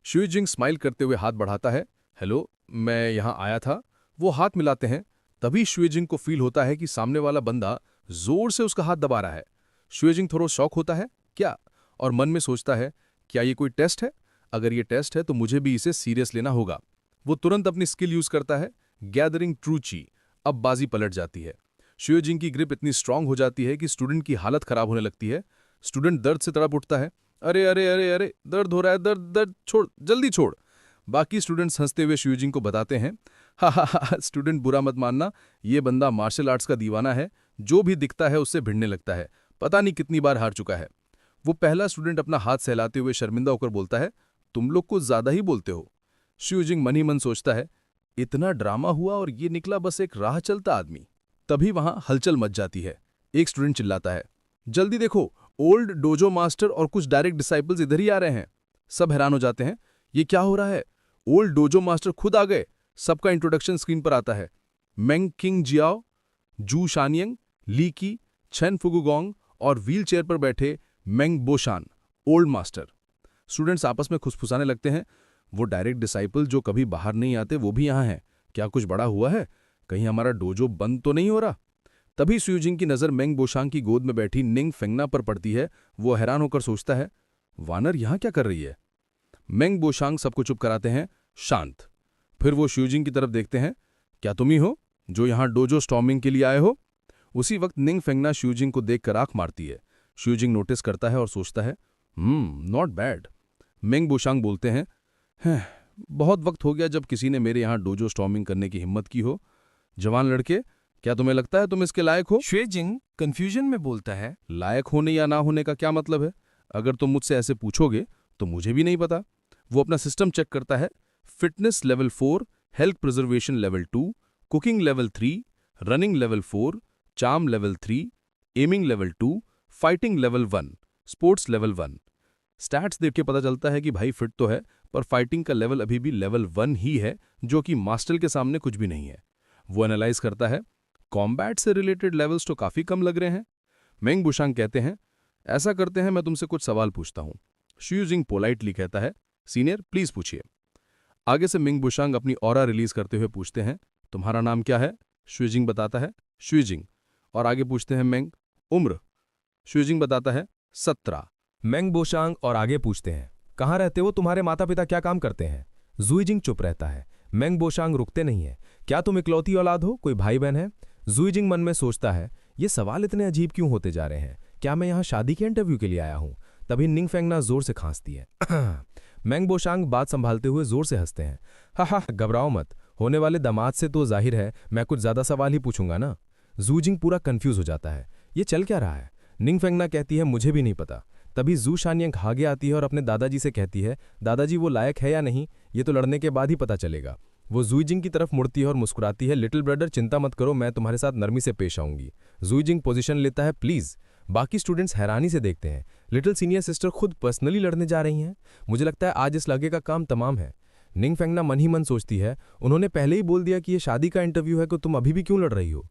शूजिंग स्माइल करते हुए हाथ बढ़ाता है, हेलो, मैं यहां आया था। वो हाथ मिलाते हैं। तभी शूजिंग को फील होता है कि सामने वाला बंदा जोर से उसका हाथ दबा रहा है। शूजिंग थोड़ा शॉक होता है, क्या? और मन में सोचता है, क्या ये कोई टेस्ट है? अगर ये टेस्ट है तो मुझे भी इसे सीरियस लेना होगा। वो तुरंत अपनी स्किल यूज करता है, गैदरिंग ट्रू ची। अब बाजी पलट जाती है। शूजिंग की ग्रिप इतनी स्ट्रांग हो जाती है कि स्टूडेंट की हालत खराब होने लगती है। स्टूडेंट दर्द से तड़प उठता है, अरे अरे अरे अरे, दर्द हो रहा है, दर्द दर्द, छोड़, जल्दी छोड़। बाकी स्टूडेंट्स हंसते हुए शूजिंग को बताते हैं, हा हा हा, स्टूडेंट बुरा मत मानना, ये बंदा मार्शल आर्ट्स का दीवाना है, जो भी दिखता है उससे भिड़ने लगता है, पता नहीं कितनी बार हार चुका है। वो पहला स्टूडेंट अपना हाथ सहलाते हुए शर्मिंदा होकर बोलता है, तुम लोग कुछ ज्यादा ही बोलते हो। शूजिंग मन ही मन सोचता है, इतना ड्रामा हुआ और ये निकला बस एक राह चलता आदमी। तभी वहां हलचल मच जाती है। एक स्टूडेंट चिल्लाता है, जल्दी देखो, ओल्ड डोजो मास्टर और कुछ डायरेक्ट डिसाइपल्स इधर ही आ रहे हैं। सब हैरान हो जाते हैं, ये क्या हो रहा है? ओल्ड डोजो मास्टर खुद आ गए। सबका इंट्रोडक्शन स्क्रीन पर आता है, मेंग किंग जियाओ, जू शानियंग, ली की, छेन फुगुगोंग और व्हील चेयर पर बैठे मेंग बोशान, ओल्ड मास्टर। स्टूडेंट्स आपस में खुसफुसाने लगते हैं, वो डायरेक्ट डिसाइपल जो कभी बाहर नहीं आते वो भी यहाँ हैं। क्या कुछ बड़ा हुआ है? कहीं हमारा डोजो बंद तो नहीं हो रहा? तभी शूजिंग की नजर मेंग बोशांग की गोद में बैठी निंग फेंगना पर पड़ती है। वो हैरान होकर सोचता है, वानर यहाँ क्या कर रही है? मेंग बोशांग सबको चुप कराते हैं, शांत। फिर वो शूजिंग की तरफ देखते हैं, क्या तुम ही हो जो यहाँ डोजो स्टॉर्मिंग के लिए आए हो? उसी वक्त निंग फेंगना शूजिंग को देखकर आंख मारती है। शूजिंग नोटिस करता है और सोचता है, नॉट बैड। मेंग बोशांग बोलते हैं, बहुत वक्त हो गया जब किसी ने मेरे यहाँ डोजो स्टॉर्मिंग करने की हिम्मत की हो। जवान लड़के, क्या तुम्हें लगता है तुम इसके लायक हो? श्वेजिंग कंफ्यूजन में बोलता है। लायक होने या ना होने का क्या मतलब है? अगर तुम मुझसे ऐसे पूछोगे तो मुझे भी नहीं पता। वो अपना सिस्टम चेक करता है। Fitness level 4, health preservation level 2, cooking level 3, running level 4, charm level 3, aiming level 2, fighting level 1, sports level 1। Stats देख के पता चलता है कि भाई फिट तो है, पर फाइटिंग का लेवल अभी भी लेवल 1 ही है, जो कि मास्टर के सामने कुछ भी नहीं है। वो एनालाइज करता है, कॉम्बैट से रिलेटेड लेवल्स तो काफी कम लग रहे हैं। मेंग बुशांग कहते हैं, ऐसा करते हैं, मैं तुमसे कुछ सवाल पूछता हूं। शीजिंग पोलाइटली कहता है, सीनियर प्लीज पूछिए। आगे से मिंग बुशांग अपनी ऑरा रिलीज करते हुए पूछते हैं, तुम्हारा नाम क्या है? शीजिंग बताता है, शीजिंग। और आगे पूछते हैं मेंग, उम्र? शीजिंग बताता है, 17। मेंग बोशांग और आगे पूछते हैं, कहाँ रहते हो, तुम्हारे माता पिता क्या काम करते हैं? जुइजिंग चुप रहता है। मेंग बोशांग रुकते नहीं है। क्या तुम इकलौती औलाद हो, कोई भाई बहन है? जुइजिंग मन में सोचता है, ये सवाल इतने अजीब क्यों होते जा रहे हैं? क्या मैं यहाँ शादी के इंटरव्यू के लिए आया हूँ? तभी निंगफेंगना जोर से खांसती है। मेंग बोशांग बात संभालते हुए जोर से हंसते हैं। हा, घबराओ मत, होने वाले दामाद से तो जाहिर है मैं कुछ ज्यादा सवाल ही पूछूंगा ना। जूजिंग पूरा कंफ्यूज हो जाता है, ये चल क्या रहा है? निंगफेंगना कहती है, मुझे भी नहीं पता। तभी जू शानियंग आगे आती है और अपने दादाजी से कहती है, दादाजी वो लायक है या नहीं, ये तो लड़ने के बाद ही पता चलेगा। वो जुइजिंग की तरफ मुड़ती है और मुस्कुराती है, लिटिल ब्रदर चिंता मत करो, मैं तुम्हारे साथ नरमी से पेश आऊंगी। जुइजिंग पोजीशन लेता है, प्लीज। बाकी स्टूडेंट्स हैरानी से देखते हैं, लिटिल सीनियर सिस्टर खुद पर्सनली लड़ने जा रही हैं। मुझे लगता है आज इस लड़के का काम तमाम है। निंगफेंगना मन ही मन सोचती है, उन्होंने पहले ही बोल दिया कि ये शादी का इंटरव्यू है, तो तुम अभी भी क्यों लड़ रही हो?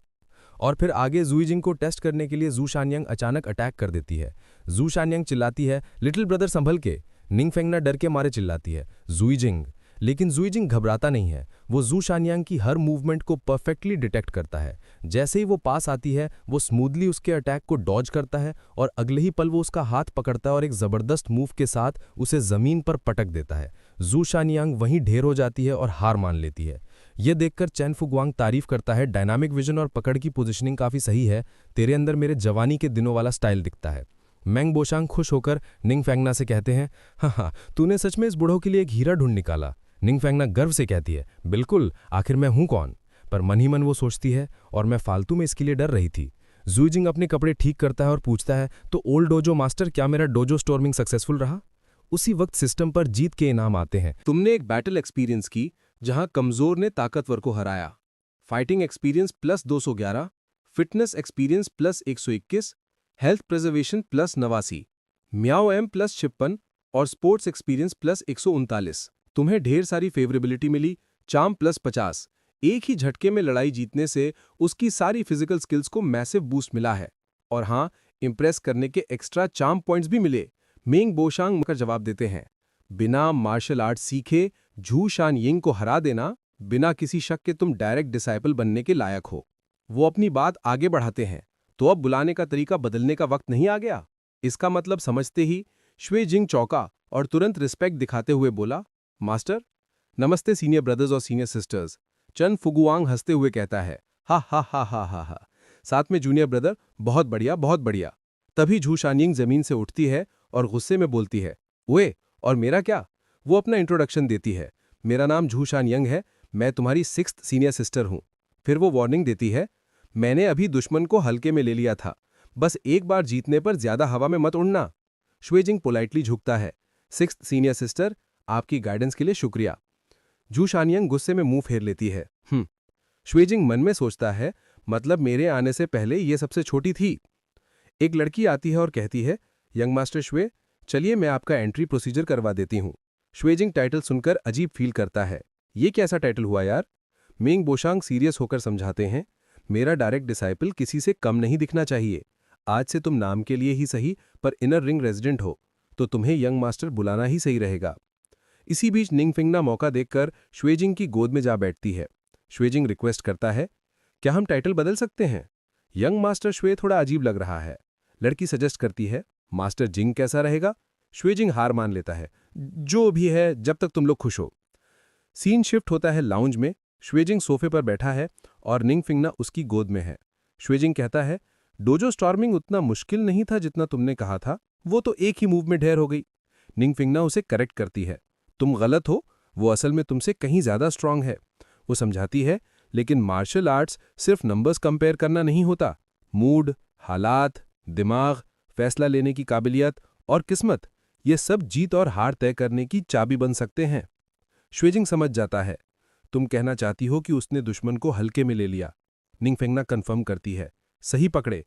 और फिर आगे जुइजिंग को टेस्ट करने के लिए जू शानियंग अचानक अटैक कर देती है। जू शानियंग चिल्लाती है, लिटिल ब्रदर संभल के। निंगफेंगना डर के मारे चिल्लाती है, जुइजिंग। लेकिन जुइजिंग घबराता नहीं है। वो जू शानियंग की हर मूवमेंट को परफेक्टली डिटेक्ट करता है। जैसे ही वो पास आती है, वो स्मूथली उसके अटैक को डॉज करता है और अगले ही पल वो उसका हाथ पकड़ता है और एक जबरदस्त मूव के साथ उसे जमीन पर पटक देता है। जू शानियंग वहीं ढेर हो जाती है और हार मान लेती है। ये देखकर चैन फुगवांग तारीफ करता है, डायनामिक विजन और पकड़ की पोजीशनिंग काफी सही है, तेरे अंदर मेरे जवानी के दिनों वाला स्टाइल दिखता है। मेंग बोशांग खुश होकर निंगफेंगना से कहते हैं, हाँ, तूने सच में इस बूढ़ों के लिए एक हीरा ढूंढ निकाला। निंगफेंगना गर्व से कहती है, बिल्कुल, आखिर मैं हूं कौन? पर मन ही मन वो सोचती है, और मैं फालतू में इसके लिए डर रही थी। जुइजिंग अपने कपड़े ठीक करता है और पूछता है, तो ओल्ड डोजो मास्टर, क्या मेरा डोजो स्टॉर्मिंग सक्सेसफुल रहा? उसी वक्त सिस्टम पर जीत के इनाम आते हैं। तुमने एक बैटल एक्सपीरियंस की जहां कमजोर ने ताकतवर को हराया। Fighting experience plus 211, fitness experience plus 121, health preservation plus 89, म्याओ एम प्लस 56 और स्पोर्ट्स एक्सपीरियंस प्लस 139। तुम्हें ढेर सारी फेवरेबिलिटी मिली, चार्म प्लस 50। एक ही झटके में लड़ाई जीतने से उसकी सारी फिजिकल स्किल्स को मैसिव बूस्ट मिला है। और हाँ, इंप्रेस करने के एक्स्ट्रा चार्म पॉइंट्स भी मिले। मेंग बोशांग का जवाब देते हैं, बिना मार्शल आर्ट सीखे झू शानयिंग को हरा देना, बिना किसी शक के तुम डायरेक्ट डिसाइपल बनने के लायक हो। वो अपनी बात आगे बढ़ाते हैं, तो अब बुलाने का तरीका बदलने का वक्त नहीं आ गया? इसका मतलब समझते ही श्वेजिंग चौंका और तुरंत रिस्पेक्ट दिखाते हुए बोला, मास्टर। नमस्ते सीनियर ब्रदर्स और सीनियर सिस्टर्स। चन फुगुआंग हंसते हुए कहता है, हा हा हा हा हा हा। साथ में जूनियर ब्रदर, बहुत बढ़िया बहुत बढ़िया। तभी झू शानयिंग जमीन से उठती है और गुस्से में बोलती है, ओए, और मेरा क्या? वो अपना इंट्रोडक्शन देती है, मेरा नाम झू शानयिंग है, मैं तुम्हारी 6th सीनियर सिस्टर हूं। फिर वो वार्निंग देती है, मैंने अभी दुश्मन को हल्के में ले लिया था, बस एक बार जीतने पर ज्यादा हवा में मत उड़ना। श्वेजिंग पोलाइटली झुकता है, 6th सीनियर सिस्टर, आपकी गाइडेंस के लिए शुक्रिया। झू शानयिंग गुस्से में मुंह फेर लेती है। श्वेजिंग मन में सोचता है, मतलब मेरे आने से पहले ये सबसे छोटी थी। एक लड़की आती है और कहती है, यंग मास्टर श्वे, चलिए मैं आपका एंट्री प्रोसीजर करवा देती हूँ। श्वेजिंग टाइटल सुनकर अजीब फील करता है, ये कैसा टाइटल हुआ यार? मेंग बोशांग सीरियस होकर समझाते हैं, मेरा डायरेक्ट डिसाइपल किसी से कम नहीं दिखना चाहिए। आज से तुम नाम के लिए ही सही पर इनर रिंग रेजिडेंट हो, तो तुम्हें यंग मास्टर बुलाना ही सही रहेगा। इसी बीच निंगफिंगना मौका देखकर श्वेजिंग की गोद में जा बैठती है। श्वेजिंग रिक्वेस्ट करता है, क्या हम टाइटल बदल सकते हैं? यंग मास्टर श्वे थोड़ा अजीब लग रहा है। लड़की सजेस्ट करती है, मास्टर जिंग कैसा रहेगा? श्वेजिंग हार मान लेता है, जो भी है, जब तक तुम लोग खुश हो। सीन शिफ्ट होता है लाउंज में। श्वेजिंग सोफे पर बैठा है और निंगफिंगना उसकी गोद में है। श्वेजिंग कहता है, डोजो स्टॉर्मिंग उतना मुश्किल नहीं था जितना तुमने कहा था, वो तो एक ही मूव में ढेर हो गई। निंगफिंगना उसे करेक्ट करती है, तुम गलत हो, वो असल में तुमसे कहीं ज्यादा स्ट्रांग है। वो समझाती है, लेकिन मार्शल आर्ट्स सिर्फ नंबर्स कंपेयर करना नहीं होता। मूड, हालात, दिमाग, फैसला लेने की काबिलियत और किस्मत, ये सब जीत और हार तय करने की चाबी बन सकते हैं। श्वेजिंग समझ जाता है तुम कहना चाहती हो कि उसने दुश्मन को हल्के में ले लिया। निंगफेंगना कंफर्म करती है, सही पकड़े।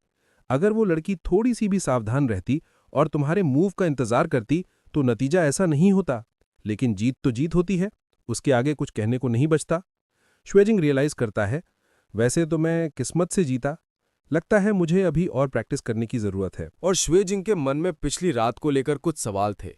अगर वो लड़की थोड़ी सी भी सावधान रहती और तुम्हारे मूव का इंतजार करती तो नतीजा ऐसा नहीं होता। लेकिन जीत तो जीत होती है, उसके आगे कुछ कहने को नहीं बचता। श्वेजिंग रियलाइज करता है, वैसे तो मैं किस्मत से जीता, लगता है मुझे अभी और प्रैक्टिस करने की जरूरत है। और श्वेजिंग के मन में पिछली रात को लेकर कुछ सवाल थे।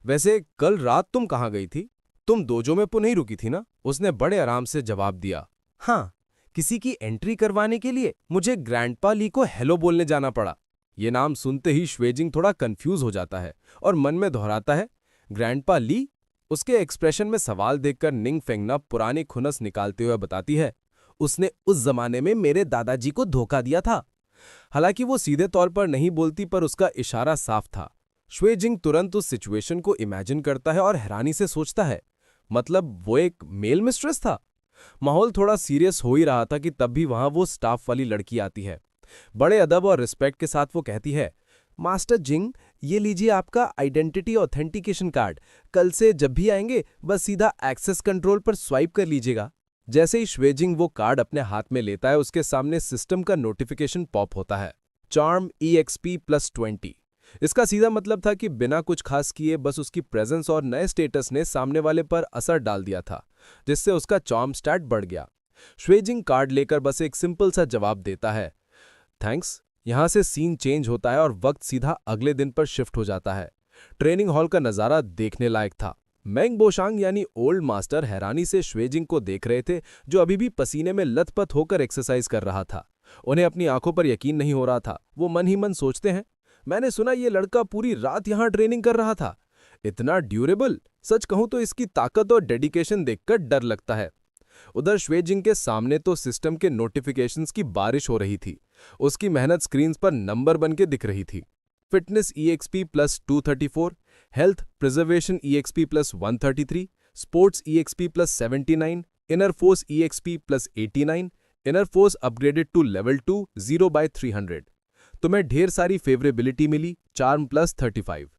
वैसे कल रात तुम कहाँ गई थी? तुम दोजो में नहीं रुकी थी ना? उसने बड़े आराम से जवाब दिया, हाँ, किसी की एंट्री करवाने के लिए मुझे ग्रैंडपा ली को हेलो बोलने जाना पड़ा। ये नाम सुनते ही श्वेजिंग थोड़ा कंफ्यूज हो जाता है और मन में दोहराता है, ग्रैंडपा ली? उसके एक्सप्रेशन में सवाल देखकर निंगफेंगना पुरानी खुनस निकालते हुए बताती है, उसने उस जमाने में मेरे दादाजी को धोखा दिया था। हालांकि वो सीधे तौर पर नहीं बोलती, पर उसका इशारा साफ था। श्वेजिंग तुरंत उस सिचुएशन को इमेजिन करता है और हैरानी से सोचता है, मतलब वो एक मेल मिस्ट्रेस था? माहौल थोड़ा सीरियस हो ही रहा था कि तब भी वहां वो स्टाफ वाली लड़की आती है। बड़े अदब और रिस्पेक्ट के साथ वो कहती है, मास्टर जिंग, ये लीजिए आपका आइडेंटिटी ऑथेंटिकेशन कार्ड। कल से जब भी आएंगे बस सीधा एक्सेस कंट्रोल पर स्वाइप कर लीजिएगा। जैसे ही श्वेजिंग वो कार्ड अपने हाथ में लेता है, उसके सामने सिस्टम का नोटिफिकेशन पॉप होता है, चार्म EXP+20। इसका सीधा मतलब था कि बिना कुछ खास किए बस उसकी प्रेजेंस और नए स्टेटस ने सामने वाले पर असर डाल दिया था, जिससे उसका चार्म स्टैट बढ़ गया। श्वेजिंग कार्ड लेकर बस एक सिंपल सा जवाब देता है, थैंक्स। यहां से सीन चेंज होता है और वक्त सीधा अगले दिन पर शिफ्ट हो जाता है। ट्रेनिंग हॉल का नजारा देखने लायक था। मेंग बोशांग यानी ओल्ड मास्टर हैरानी से श्वेजिंग को देख रहे थे, जो अभी भी पसीने में लथपथ होकर एक्सरसाइज कर रहा था। उन्हें अपनी आंखों पर यकीन नहीं हो रहा था। वो मन ही मन सोचते हैं, मैंने सुना ये लड़का पूरी रात यहां ट्रेनिंग कर रहा था। इतना ड्यूरेबल। सच कहूं तो इसकी ताकत और डेडिकेशन देखकर डर लगता है। उधर श्वेजिंग के सामने तो सिस्टम के नोटिफिकेशंस की बारिश हो रही थी। उसकी मेहनत स्क्रीन्स पर नंबर बन के दिख रही थी। Fitness EXP+234, health preservation EXP+133, sports EXP+79, inner force EXP+89, inner force upgraded to level 2 0/300। तुम्हें ढेर सारी फेवरेबिलिटी मिली, चार्म +35।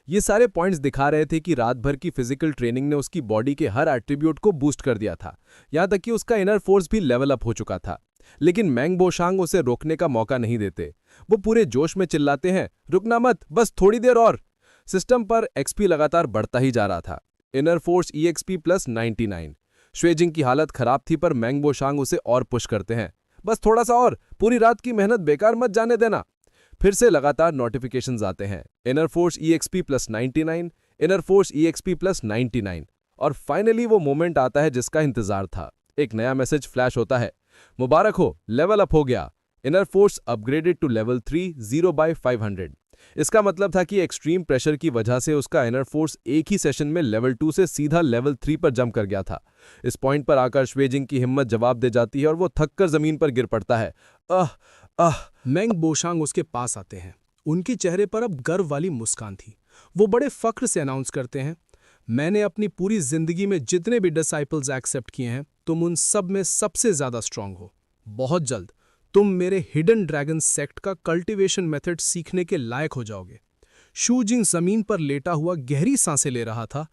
ये सारे पॉइंट्स दिखा रहे थे कि रात भर की फिजिकल ट्रेनिंग ने उसकी बॉडी के हर एट्रीब्यूट को बूस्ट कर दिया था। यहां तक कि उसका इनर फोर्स भी लेवल अप हो चुका था। लेकिन मेंग बोशांग उसे रोकने का मौका नहीं देते। वो पूरे जोश में चिल्लाते हैं, रुकना मत, बस थोड़ी देर और। सिस्टम पर XP लगातार बढ़ता ही जा रहा था। Inner force EXP+99। श्वेजिंग की हालत खराब थी, पर मेंग बोशांग उसे और पुश करते हैं, बस थोड़ा सा और, पूरी रात की मेहनत बेकार मत जाने देना। फिर से लगातार नोटिफिकेशंस आते हैं, inner force EXP+99, inner force EXP+99। और फाइनली वो मोमेंट आता है जिसका इंतजार था। एक नया मैसेज फ्लैश होता है, मुबारक हो, लेवल अप हो गया, inner force upgraded to level 3 0/500। इसका मतलब था कि एक्सट्रीम प्रेशर की वजह से उसका इनर फोर्स एक ही सेशन में लेवल 2 से सीधा लेवल 3 पर जंप कर गया था। इस पॉइंट पर आकर श्वेजिंग की हिम्मत जवाब दे जाती है और वो थककर जमीन पर गिर पड़ता है। मेंग बोशांग उसके पास आते हैं। उनके चेहरे पर अब गर्व वाली मुस्कान थी। वो बड़े फक्र से अनाउंस करते हैं, मैंने अपनी पूरी जिंदगी में जितने भी डिसाइपल्स एक्सेप्ट किए हैं, तुम उन सब में सबसे ज्यादा स्ट्रांग हो। बहुत जल्द तुम मेरे हिडन ड्रैगन सेक्ट का कल्टीवेशन मेथड सीखने के लायक हो जाओगे। शूजिंग जमीन पर लेटा हुआ गहरी सांसें ले रहा था,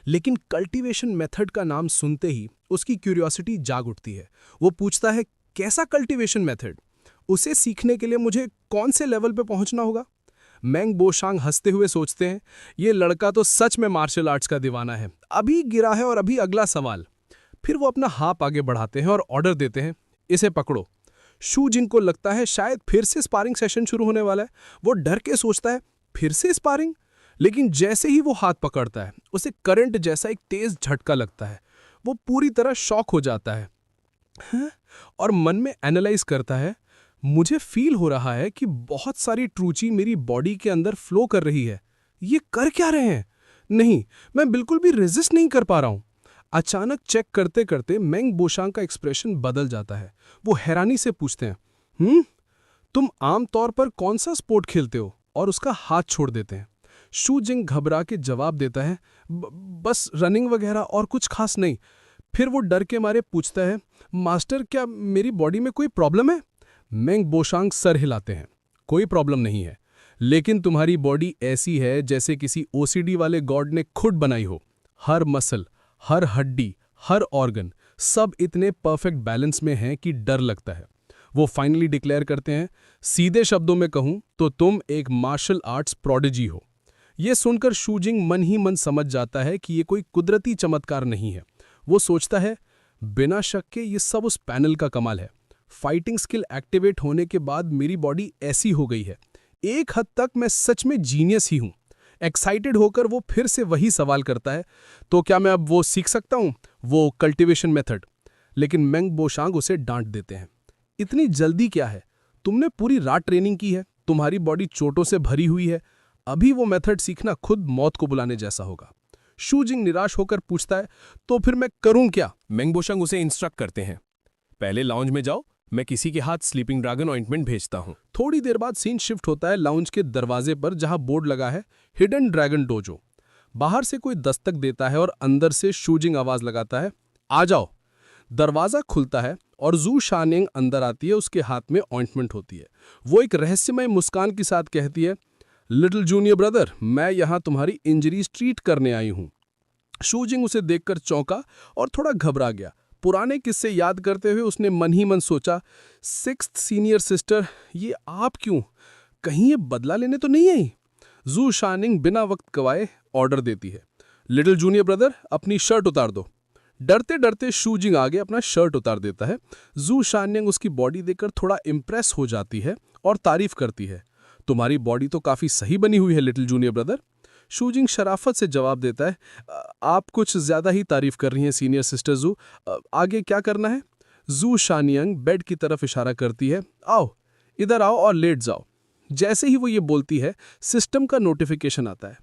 लेकिन कल्टीवेशन मेथड का नाम सुनते ही उसकी क्यूरियोसिटी जाग उठती है। वो पूछता है, कैसा कल्टीवेशन मेथड? उसे सीखने के लिए मुझे कौन से लेवल पे पहुंचना होगा? मेंग बोशांग हंसते हुए सोचते हैं, ये लड़का तो सच में मार्शल आर्ट्स का दीवाना है। अभी गिरा है और अभी अगला सवाल। फिर वो अपना हाथ आगे बढ़ाते हैं और ऑर्डर देते हैं, इसे पकड़ो। शूजिंग को लगता है शायद फिर से स्पारिंग सेशन शुरू होने वाला है। वो डर के सोचता है, फिर से स्पारिंग? लेकिन जैसे ही वो हाथ पकड़ता है, उसे करंट जैसा एक तेज झटका लगता है। वो पूरी तरह शॉक हो जाता है और मन में एनालाइज करता है, मुझे फील हो रहा है कि बहुत सारी ट्रूची मेरी बॉडी के अंदर फ्लो कर रही है। ये कर क्या रहे हैं? नहीं, मैं बिल्कुल भी रेजिस्ट नहीं कर पा रहा हूं। अचानक चेक करते करते मेंग बोशांग का एक्सप्रेशन बदल जाता है। वो हैरानी से पूछते हैं, तुम आमतौर पर कौन सा स्पोर्ट खेलते हो? और उसका हाथ छोड़ देते हैं। शूजिंग घबरा के जवाब देता है, बस रनिंग वगैरह और कुछ खास नहीं। फिर वो डर के मारे पूछता है, मास्टर क्या मेरी बॉडी में कोई प्रॉब्लम है? मेंग बोशांग सर हिलाते हैं, कोई प्रॉब्लम नहीं है, लेकिन तुम्हारी बॉडी ऐसी है जैसे किसी ओसीडी वाले गॉड ने खुद बनाई हो। हर मसल, हर हड्डी, हर ऑर्गन सब इतने परफेक्ट बैलेंस में हैं कि डर लगता है। वो फाइनली डिक्लेयर करते हैं, सीधे शब्दों में कहूं तो तुम एक मार्शल आर्ट्स प्रोडिजी हो। ये सुनकर शूजिंग मन ही मन समझ जाता है कि ये कोई कुदरती चमत्कार नहीं है। वो सोचता है, बिना शक के ये सब उस पैनल का कमाल है। फाइटिंग स्किल एक्टिवेट होने के बाद मेरी बॉडी ऐसी हो गई है। एक हद तक मैं सच में जीनियस ही हूं। एक्साइटेड होकर वो फिर से वही सवाल करता है, तो क्या मैं अब वो सीख सकता हूं, वो कल्टीवेशन मेथड? लेकिन मेंग बोशांग उसे डांट देते हैं, इतनी जल्दी क्या है? तुमने पूरी रात ट्रेनिंग की है, तुम्हारी बॉडी चोटों से भरी हुई है। अभी वो मेथड सीखना खुद मौत को बुलाने जैसा होगा। शूजिंग निराश होकर पूछता है, तो फिर मैं करूं क्या? मेंग बोशांग उसे इंस्ट्रक्ट करते हैं, पहले लाउंज में जाओ, मैं किसी के हाथ स्लीपिंग ड्रैगन ऑइंटमेंट भेजता हूं। थोड़ी देर बाद सीन शिफ्ट होता है लाउंज के दरवाजे पर, जहां बोर्ड लगा है हिडन ड्रैगन डोजो। बाहर से कोई दस्तक देता है और अंदर से शूजिंग आवाज लगाता है, आ जाओ। दरवाजा खुलता है और जू शानिंग अंदर आती है, उसके हाथ में ऑइंटमेंट होती है। वो एक रहस्यमय मुस्कान के साथ कहती है, लिटिल जूनियर ब्रदर, मैं यहां तुम्हारी इंजरीज ट्रीट करने आई हूं। शूजिंग उसे देखकर चौंका और थोड़ा घबरा गया। पुराने किस्से याद करते हुए उसने मन ही मन सोचा, सिक्स्थ सीनियर सिस्टर, ये आप क्यों? कहीं ये बदला लेने तो नहीं आई? जू शानिंग बिना वक्त गवाए ऑर्डर देती है, लिटिल जूनियर ब्रदर, अपनी शर्ट उतार दो। डरते डरते शूजिंग आगे अपना शर्ट उतार देता है। जू शानिंग उसकी बॉडी देखकर थोड़ा इम्प्रेस हो जाती है और तारीफ करती है, तुम्हारी बॉडी तो काफी सही बनी हुई है लिटिल जूनियर ब्रदर। शूजिंग शराफत से जवाब देता है, आप कुछ ज्यादा ही तारीफ कर रही हैं सीनियर सिस्टर जू, आगे क्या करना है? जू शानियंग बेड की तरफ इशारा करती है, आओ इधर आओ और लेट जाओ। जैसे ही वो ये बोलती है, सिस्टम का नोटिफिकेशन आता है,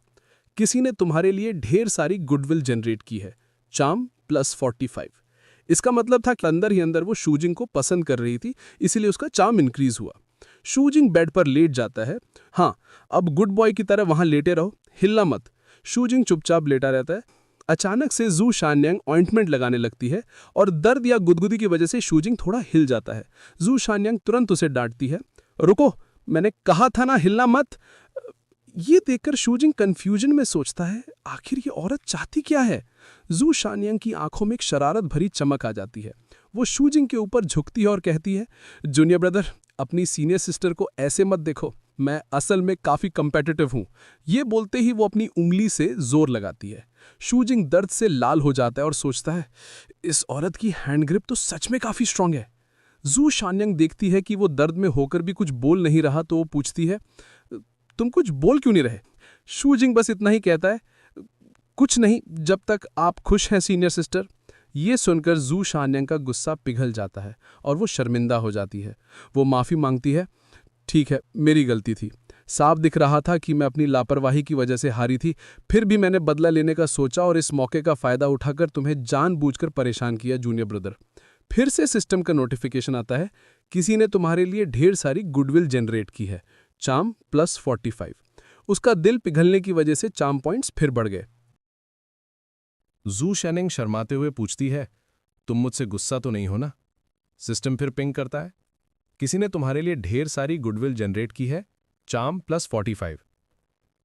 किसी ने तुम्हारे लिए ढेर सारी गुडविल जनरेट की है, चार्म +45। इसका मतलब था कि अंदर ही अंदर वो शूजिंग को पसंद कर रही थी, इसीलिए उसका चार्म इंक्रीज हुआ। शूजिंग बेड पर लेट जाता है, हाँ अब गुड बॉय की तरह वहां लेटे रहो, हिलना मत। शूजिंग चुपचाप लेटा रहता है। अचानक से जू शान्यांग ऑइंटमेंट लगाने लगती है और दर्द या गुदगुदी की वजह से शूजिंग थोड़ा हिल जाता है। जू शान्यांग तुरंत उसे डांटती है, रुको, मैंने कहा था ना हिलना मत। ये देखकर शूजिंग कंफ्यूजन में सोचता है, आखिर ये औरत चाहती क्या है? जू शान्यांग की आंखों में एक शरारत भरी चमक आ जाती है। वो शूजिंग के ऊपर झुकती है और कहती है, जूनियर ब्रदर, अपनी सीनियर सिस्टर को ऐसे मत देखो, मैं असल में काफी कम्पेटिटिव हूं। ये बोलते ही वो अपनी उंगली से जोर लगाती है। शूजिंग दर्द से लाल हो जाता है और सोचता है, इस औरत की हैंड ग्रिप तो सच में काफी स्ट्रांग है। जू शान्यांग देखती है कि वो दर्द में होकर भी कुछ बोल नहीं रहा, तो वो पूछती है, तुम कुछ बोल क्यों नहीं रहे? शूजिंग बस इतना ही कहता है, कुछ नहीं, जब तक आप खुश हैं सीनियर सिस्टर। ये सुनकर जू शान्यांग का गुस्सा पिघल जाता है और वो शर्मिंदा हो जाती है। वो माफ़ी मांगती है, ठीक है, मेरी गलती थी, साफ दिख रहा था कि मैं अपनी लापरवाही की वजह से हारी थी, फिर भी मैंने बदला लेने का सोचा और इस मौके का फ़ायदा उठाकर तुम्हें जानबूझकर परेशान किया जूनियर ब्रदर। फिर से सिस्टम का नोटिफिकेशन आता है, किसी ने तुम्हारे लिए ढेर सारी गुडविल जनरेट की है, चार्म +45। उसका दिल पिघलने की वजह से चार्म पॉइंट्स फिर बढ़ गए। जू शानिंग शर्माते हुए पूछती है, तुम मुझसे गुस्सा तो नहीं हो ना? सिस्टम फिर पिंग करता है, किसी ने तुम्हारे लिए ढेर सारी गुडविल जनरेट की है, चार्म +45।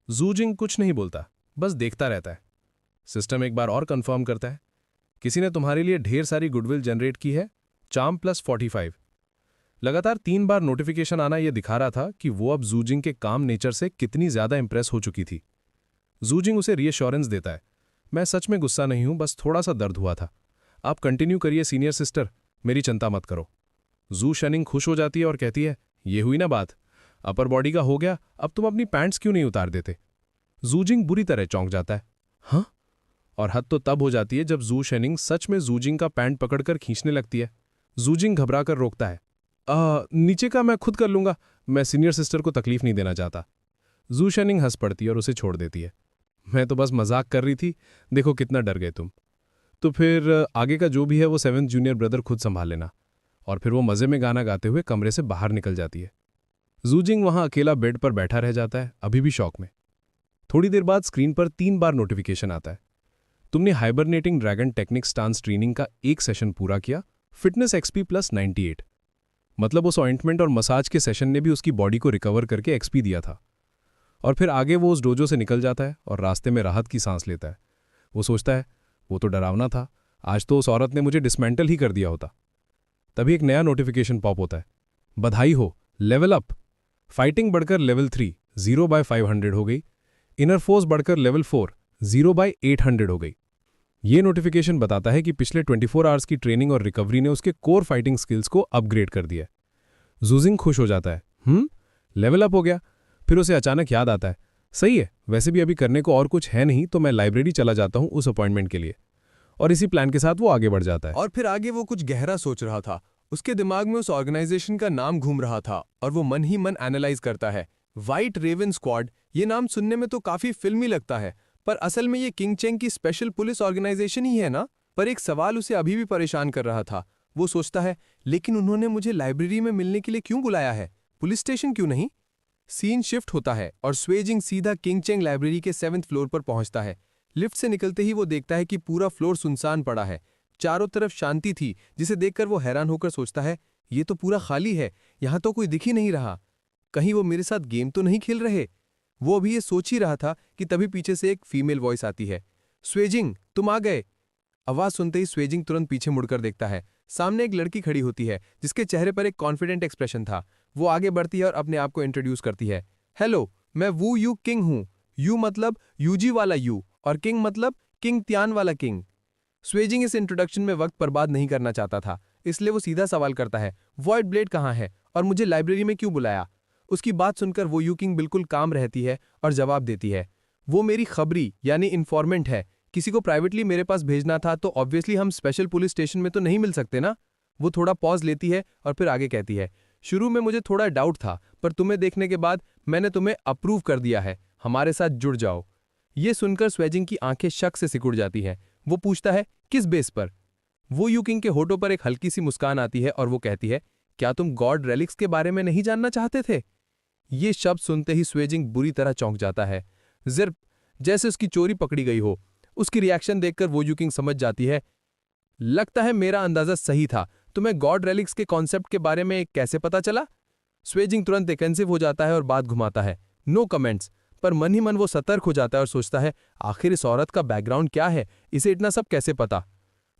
जू जिंग कुछ नहीं बोलता, बस देखता रहता है। सिस्टम एक बार और कंफर्म करता है, किसी ने तुम्हारे लिए ढेर सारी गुडविल जनरेट की है, चार्म +45। लगातार 3 बार नोटिफिकेशन आना यह दिखा रहा था कि वो अब जूजिंग के काम नेचर से कितनी ज्यादा इंप्रेस हो चुकी थी। जूजिंग उसे रीअश्योरेंस देता है, मैं सच में गुस्सा नहीं हूं, बस थोड़ा सा दर्द हुआ था। आप कंटिन्यू करिए सीनियर सिस्टर, मेरी चिंता मत करो। जू शानिंग खुश हो जाती है और कहती है, ये हुई ना बात, अपर बॉडी का हो गया, अब तुम अपनी पैंट्स क्यों नहीं उतार देते? जूजिंग बुरी तरह चौंक जाता है, हाँ? और हद तो तब हो जाती है जब जू शानिंग सच में जूजिंग का पैंट पकड़कर खींचने लगती है। जूजिंग घबरा कर रोकता है, नीचे का मैं खुद कर लूंगा, मैं सीनियर सिस्टर को तकलीफ नहीं देना चाहता। जू शानिंग हंस पड़ती है और उसे छोड़ देती है, मैं तो बस मजाक कर रही थी, देखो कितना डर गए तुम। तो फिर आगे का जो भी है वो 7th जूनियर ब्रदर खुद संभाल लेना। और फिर वो मजे में गाना गाते हुए कमरे से बाहर निकल जाती है। जूजिंग वहां अकेला बेड पर बैठा रह जाता है, अभी भी शॉक में। थोड़ी देर बाद स्क्रीन पर 3 बार नोटिफिकेशन आता है, तुमने hibernating dragon technique stance training का एक सेशन पूरा किया, फिटनेस एक्सपी प्लस 98। मतलब उस ऑइंटमेंट और मसाज के सेशन ने भी उसकी बॉडी को रिकवर करके एक्सपी दिया था। और फिर आगे वो उस डोजो से निकल जाता है और रास्ते में राहत की सांस लेता है। वो सोचता है वो तो डरावना था, आज तो उस औरत ने मुझे डिसमेंटल ही कर दिया होता। तभी एक नया नोटिफिकेशन पॉप होता है, बधाई हो, लेवल अप। फाइटिंग बढ़कर लेवल 3 0/500 हो गई। इनर फोर्स बढ़कर लेवल 4 0/800 हो गई। ये नोटिफिकेशन बताता है कि पिछले 24 आवर्स की ट्रेनिंग और रिकवरी ने उसके कोर फाइटिंग स्किल्स को अपग्रेड कर दिया। जूजिंग खुश हो जाता है, लेवल अप हो गया। फिर उसे अचानक याद आता है, सही है, वैसे भी अभी करने को और कुछ है नहीं, तो मैं लाइब्रेरी चला जाता हूं उस अपॉइंटमेंट के लिए। और इसी प्लान के साथ वो आगे बढ़ जाता है। और फिर आगे वो कुछ गहरा सोच रहा था। उसके दिमाग में उस ऑर्गेनाइजेशन का नाम घूम रहा था और वो मन ही मन एनालाइज करता है। व्हाइट रेवन स्क्वाड, ये नाम सुनने में तो काफी फिल्मी लगता है, पर असल में ये किंग चेंग की स्पेशल पुलिस ऑर्गेनाइजेशन ही है ना। पर एक सवाल उसे अभी भी परेशान कर रहा था। वो सोचता है, लेकिन उन्होंने मुझे लाइब्रेरी में मिलने के लिए क्यों बुलाया है, पुलिस स्टेशन क्यों नहीं। सीन शिफ्ट होता है और स्वेजिंग सीधा किंग चेंग लाइब्रेरी के 7th फ्लोर पर पहुंचता है। लिफ्ट से निकलते ही वो देखता है कि पूरा फ्लोर सुनसान पड़ा है। चारों तरफ शांति थी, जिसे देखकर वो हैरान होकर सोचता है, ये तो पूरा खाली है, यहां तो कोई दिख ही नहीं रहा। कहीं वो मेरे साथ गेम तो नहीं खेल रहे। वो अभी ये सोच ही रहा था कि तभी पीछे से एक फीमेल वॉइस आती है, स्वेजिंग तुम आ गए। आवाज सुनते ही स्वेजिंग तुरंत पीछे मुड़कर देखता है। सामने एक लड़की खड़ी होती है जिसके चेहरे पर एक कॉन्फिडेंट एक्सप्रेशन था। वो आगे बढ़ती है और अपने आप को इंट्रोड्यूस करती है, हेलो, मैं वू यू किंग हूं। यू मतलब यूजी वाला यू और किंग मतलब किंग त्यान वाला किंग। स्वेजिंग इस इंट्रोडक्शन में वक्त बर्बाद नहीं करना चाहता था, इसलिए वो सीधा सवाल करता है, वॉइड ब्लेड कहाँ है और मुझे लाइब्रेरी में क्यों बुलाया। उसकी बात सुनकर वो यू किंग बिल्कुल काम रहती है और जवाब देती है, वो मेरी खबरी यानी इन्फॉर्मेंट है, किसी को प्राइवेटली मेरे पास भेजना था तो ऑब्वियसली हम स्पेशल पुलिस स्टेशन में तो नहीं मिल सकते ना। वो थोड़ा पॉज लेती है और फिर आगे कहती है, शुरू में मुझे थोड़ा डाउट था, पर तुम्हें देखने के बाद मैंने तुम्हें अप्रूव कर दिया है, हमारे साथ जुड़ जाओ। ये सुनकर स्वेजिंग की आंखें शक से सिकुड़ जाती हैं। वो पूछता है, किस बेस पर। वो यू किंग के होठों पर एक हल्की सी मुस्कान आती है और वो कहती है, क्या तुम गॉड रेलिक्स के बारे में नहीं जानना चाहते थे। ये शब्द सुनते ही स्वेजिंग बुरी तरह चौंक जाता है, जिर्प, जैसे उसकी चोरी पकड़ी गई हो। उसकी रिएक्शन देखकर वो यू किंग समझ जाती है, लगता है मेरा अंदाजा सही था, तुम्हें गॉड रेलिक्स के कॉन्सेप्ट के बारे में कैसे पता चला। स्वेजिंग तुरंत डिफेंसिव हो जाता है और बात घुमाता है, नो कमेंट्स। पर मन ही मन वो सतर्क हो जाता है और सोचता है, आखिर इस औरत का बैकग्राउंड क्या है, इसे इतना सब कैसे पता।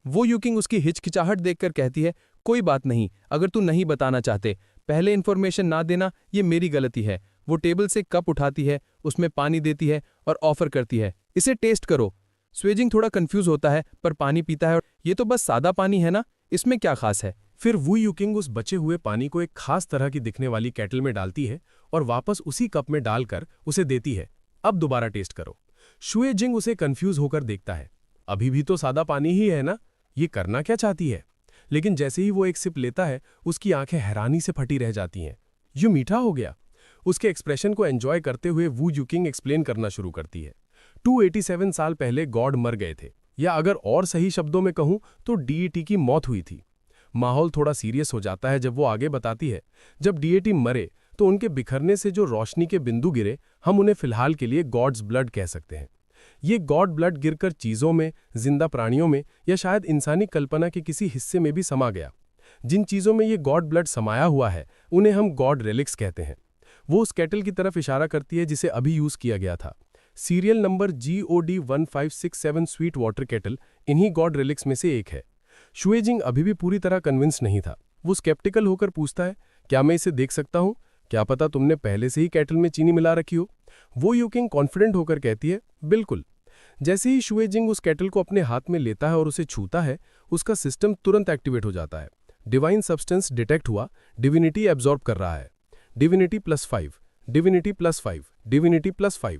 वो यू किंग उसकी हिचकिचाहट देखकर कहती है, कोई बात नहीं, अगर तू नहीं बताना चाहते, पहले इन्फॉर्मेशन ना देना ये मेरी गलती है। वो टेबल से कप उठाती है, उसमें पानी देती है और ऑफर करती है, इसे टेस्ट करो। स्वेजिंग थोड़ा कंफ्यूज होता है पर पानी पीता है और ये तो बस सादा पानी है ना, इसमें क्या खास है। फिर वू यू किंग उस बचे हुए पानी को एक खास तरह की दिखने वाली केटल में डालती है और वापस उसी कप में डालकर उसे देती है, अब दोबारा टेस्ट करो। शुए जिंग उसे कंफ्यूज होकर देखता है, अभी भी तो सादा पानी ही है ना, ये करना क्या चाहती है। लेकिन जैसे ही वो एक सिप लेता है, उसकी आंखें हैरानी से फटी रह जाती हैं, यूं मीठा हो गया। उसके एक्सप्रेशन को एंजॉय करते हुए वू यू किंग एक्सप्लेन करना शुरू करती है, 287 साल पहले गॉड मर गए थे, या अगर और सही शब्दों में कहूं तो डीएटी की मौत हुई थी। माहौल थोड़ा सीरियस हो जाता है जब वो आगे बताती है, जब डीएटी मरे तो उनके बिखरने से जो रोशनी के बिंदु गिरे, हम उन्हें फिलहाल के लिए गॉड्स ब्लड कह सकते हैं। ये गॉड ब्लड गिरकर चीजों में, जिंदा प्राणियों में या शायद इंसानी कल्पना के किसी हिस्से में भी समा गया। जिन चीजों में ये गॉड ब्लड समाया हुआ है उन्हें हम गॉड रेलिक्स कहते हैं। वो उस केटल की तरफ इशारा करती है जिसे अभी यूज किया गया था। Serial number GOD 1567 sweet water kettle इन्हीं गॉड रेलिक्स में से एक है। शुएजिंग अभी भी पूरी तरह कन्विंस नहीं था। वो स्केप्टिकल होकर पूछता है, क्या मैं इसे देख सकता हूं? क्या पता तुमने पहले से ही केटल में चीनी मिला रखी हो। वो यू किंग कॉन्फिडेंट होकर कहती है, बिल्कुल। जैसे ही शुएजिंग उस केटल को अपने हाथ में लेता है और उसे छूता है, उसका सिस्टम तुरंत एक्टिवेट हो जाता है। डिवाइन सब्सटेंस डिटेक्ट हुआ, डिविनिटी एब्जॉर्ब कर रहा है। Divinity +5, divinity +5, divinity +5।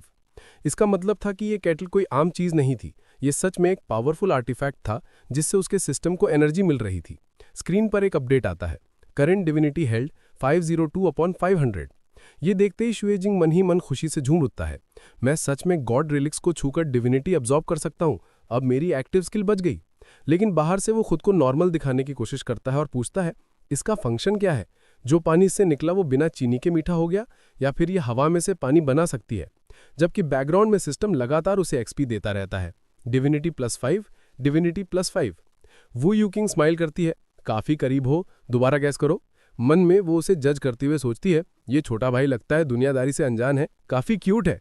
इसका मतलब था कि ये केटल कोई आम चीज नहीं थी, ये सच में एक पावरफुल आर्टिफैक्ट था जिससे उसके सिस्टम को एनर्जी मिल रही थी। स्क्रीन पर एक अपडेट आता है, करंट डिविनिटी हेल्ड 502/500। ये देखते ही शुएजिंग मन ही मन खुशी से झूम उठता है, मैं सच में गॉड रिलिक्स को छूकर डिविनिटी अब्जॉर्ब कर सकता हूँ, अब मेरी एक्टिव स्किल बच गई। लेकिन बाहर से वो खुद को नॉर्मल दिखाने की कोशिश करता है और पूछता है, इसका फंक्शन क्या है? जो पानी इससे निकला वो बिना चीनी के मीठा हो गया, या फिर ये हवा में से पानी बना सकती है? जबकि बैकग्राउंड में सिस्टम लगातार उसे एक्सपी देता रहता है। Divinity +5, divinity +5। वू यूकिंग स्माइल करती है, काफी करीब हो, दोबारा गैस करो। मन में वो उसे जज करते हुए सोचती है, ये छोटा भाई लगता है दुनियादारी से अनजान है, काफी क्यूट है।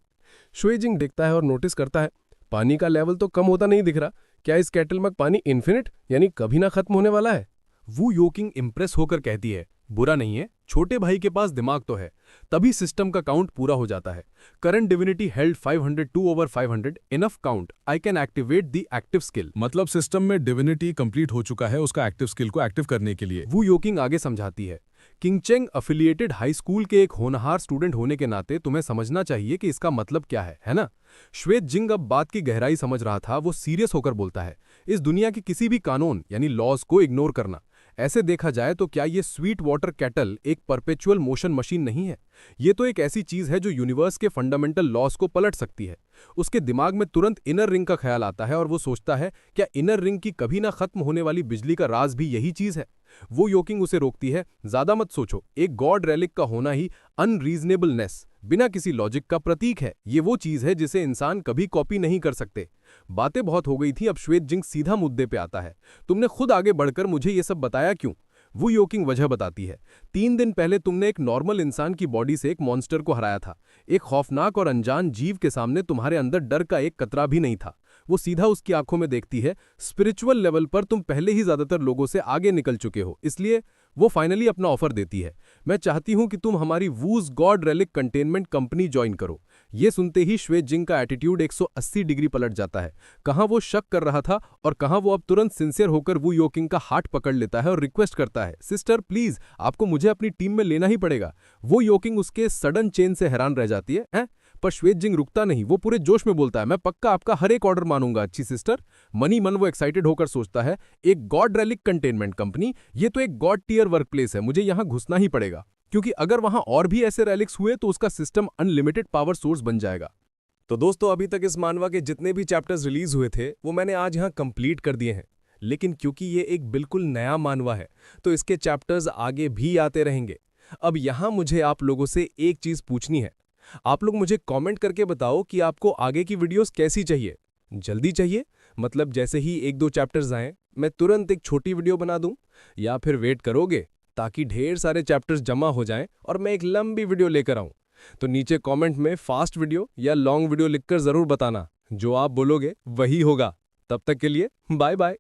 शुएजिंग देखता है और नोटिस करता है, पानी का लेवल तो कम होता नहीं दिख रहा। क्या इस केटल में पानी इन्फिनिट यानी कभी ना खत्म होने वाला है? वू योकिंग इम्प्रेस होकर कहती है, बुरा नहीं है, छोटे भाई के पास दिमाग तो है। तभी सिस्टम का काउंट पूरा हो जाता है। Current divinity held 502/500, enough count, I can activate the active skill. मतलब सिस्टम में डिविनिटी कंप्लीट हो चुका है उसका एक्टिव स्किल को एक्टिव करने के लिए। वू योकिंग आगे समझाती है, किंगचेंग अफिलिएटेड हाई स्कूल के एक होनहार स्टूडेंट होने के नाते तुम्हें समझना चाहिए कि इसका मतलब क्या है ना? श्वेत जिंग अब बात की गहराई समझ रहा था। वो सीरियस होकर बोलता है, इस दुनिया के किसी भी कानून यानी लॉज को इग्नोर करना। ऐसे देखा जाए तो क्या ये स्वीट वाटर कैटल एक परपेचुअल मोशन मशीन नहीं है? ये तो एक ऐसी चीज है जो यूनिवर्स के फंडामेंटल लॉज को पलट सकती है। उसके दिमाग में तुरंत इनर रिंग का ख्याल आता है और वो सोचता है, क्या इनर रिंग की कभी ना खत्म होने वाली बिजली का राज भी यही चीज है? वो योकिंग उसे रोकती है, ज्यादा मत सोचो, एक गॉड रेलिक का होना ही अनरीजनेबलनेस, बिना किसी लॉजिक का प्रतीक है। ये वो चीज है जिसे इंसान कभी कॉपी नहीं कर सकते। बातें बहुत हो गई थी, अब श्वेत जिंग सीधा मुद्दे पे आता है। तुमने खुद आगे बढ़कर मुझे ये सब बताया क्यों? वो योकिंग वजह बताती है, 3 दिन पहले तुमने एक नॉर्मल इंसान की बॉडी से एक मॉन्स्टर को हराया था। एक खौफनाक और अनजान जीव के सामने तुम्हारे अंदर डर का एक कतरा भी नहीं था। वो सीधा उसकी आंखों में देखती है, स्पिरिचुअल लेवल पर तुम पहले ही ज्यादातर लोगों से आगे निकल चुके हो, इसलिए वो फाइनली अपना ऑफर देती है, मैं चाहती हूं कि तुम हमारी whose God relic containment company join करो। ये सुनते ही श्वेत जिंग का एटीट्यूड 180 डिग्री पलट जाता है। कहां वो शक कर रहा था और कहां वो अब तुरंत सिंसियर होकर वू योकिंग का हाथ पकड़ लेता है और रिक्वेस्ट करता है, सिस्टर प्लीज, आपको मुझे अपनी टीम में लेना ही पड़ेगा। वो योकिंग उसके सडन चेंज से हैरान रह जाती है, पर श्वेत जिंग रुकता नहीं। वो पूरे जोश में बोलता है, मैं पक्का आपका हर एक ऑर्डर मानूंगा अच्छी सिस्टर। मनी मन वो एक्साइटेड होकर सोचता है, एक गॉड रेलिक कंटेनमेंट कंपनी, ये तो एक गॉड टियर वर्कप्लेस है, मुझे यहां घुसना ही पड़ेगा, क्योंकि अगर वहां और भी ऐसे रेलिक्स हुए तो उसका सिस्टम अनलिमिटेड पावर सोर्स बन जाएगा। तो दोस्तों, अभी तक इस मानवा के जितने भी चैप्टर्स रिलीज हुए थे वो मैंने आज यहाँ कंप्लीट कर दिए हैं। लेकिन क्योंकि ये एक बिल्कुल नया मानवा है तो इसके चैप्टर्स आगे भी आते रहेंगे। अब यहाँ मुझे आप लोगों से एक चीज पूछनी है। आप लोग मुझे कमेंट करके बताओ कि आपको आगे की वीडियोस कैसी चाहिए। जल्दी चाहिए, मतलब जैसे ही 1-2 चैप्टर्स आएं मैं तुरंत एक छोटी वीडियो बना दूं, या फिर वेट करोगे ताकि ढेर सारे चैप्टर्स जमा हो जाएं और मैं एक लंबी वीडियो लेकर आऊं? तो नीचे कमेंट में फास्ट वीडियो या लॉन्ग वीडियो लिखकर जरूर बताना। जो आप बोलोगे वही होगा। तब तक के लिए बाय बाय।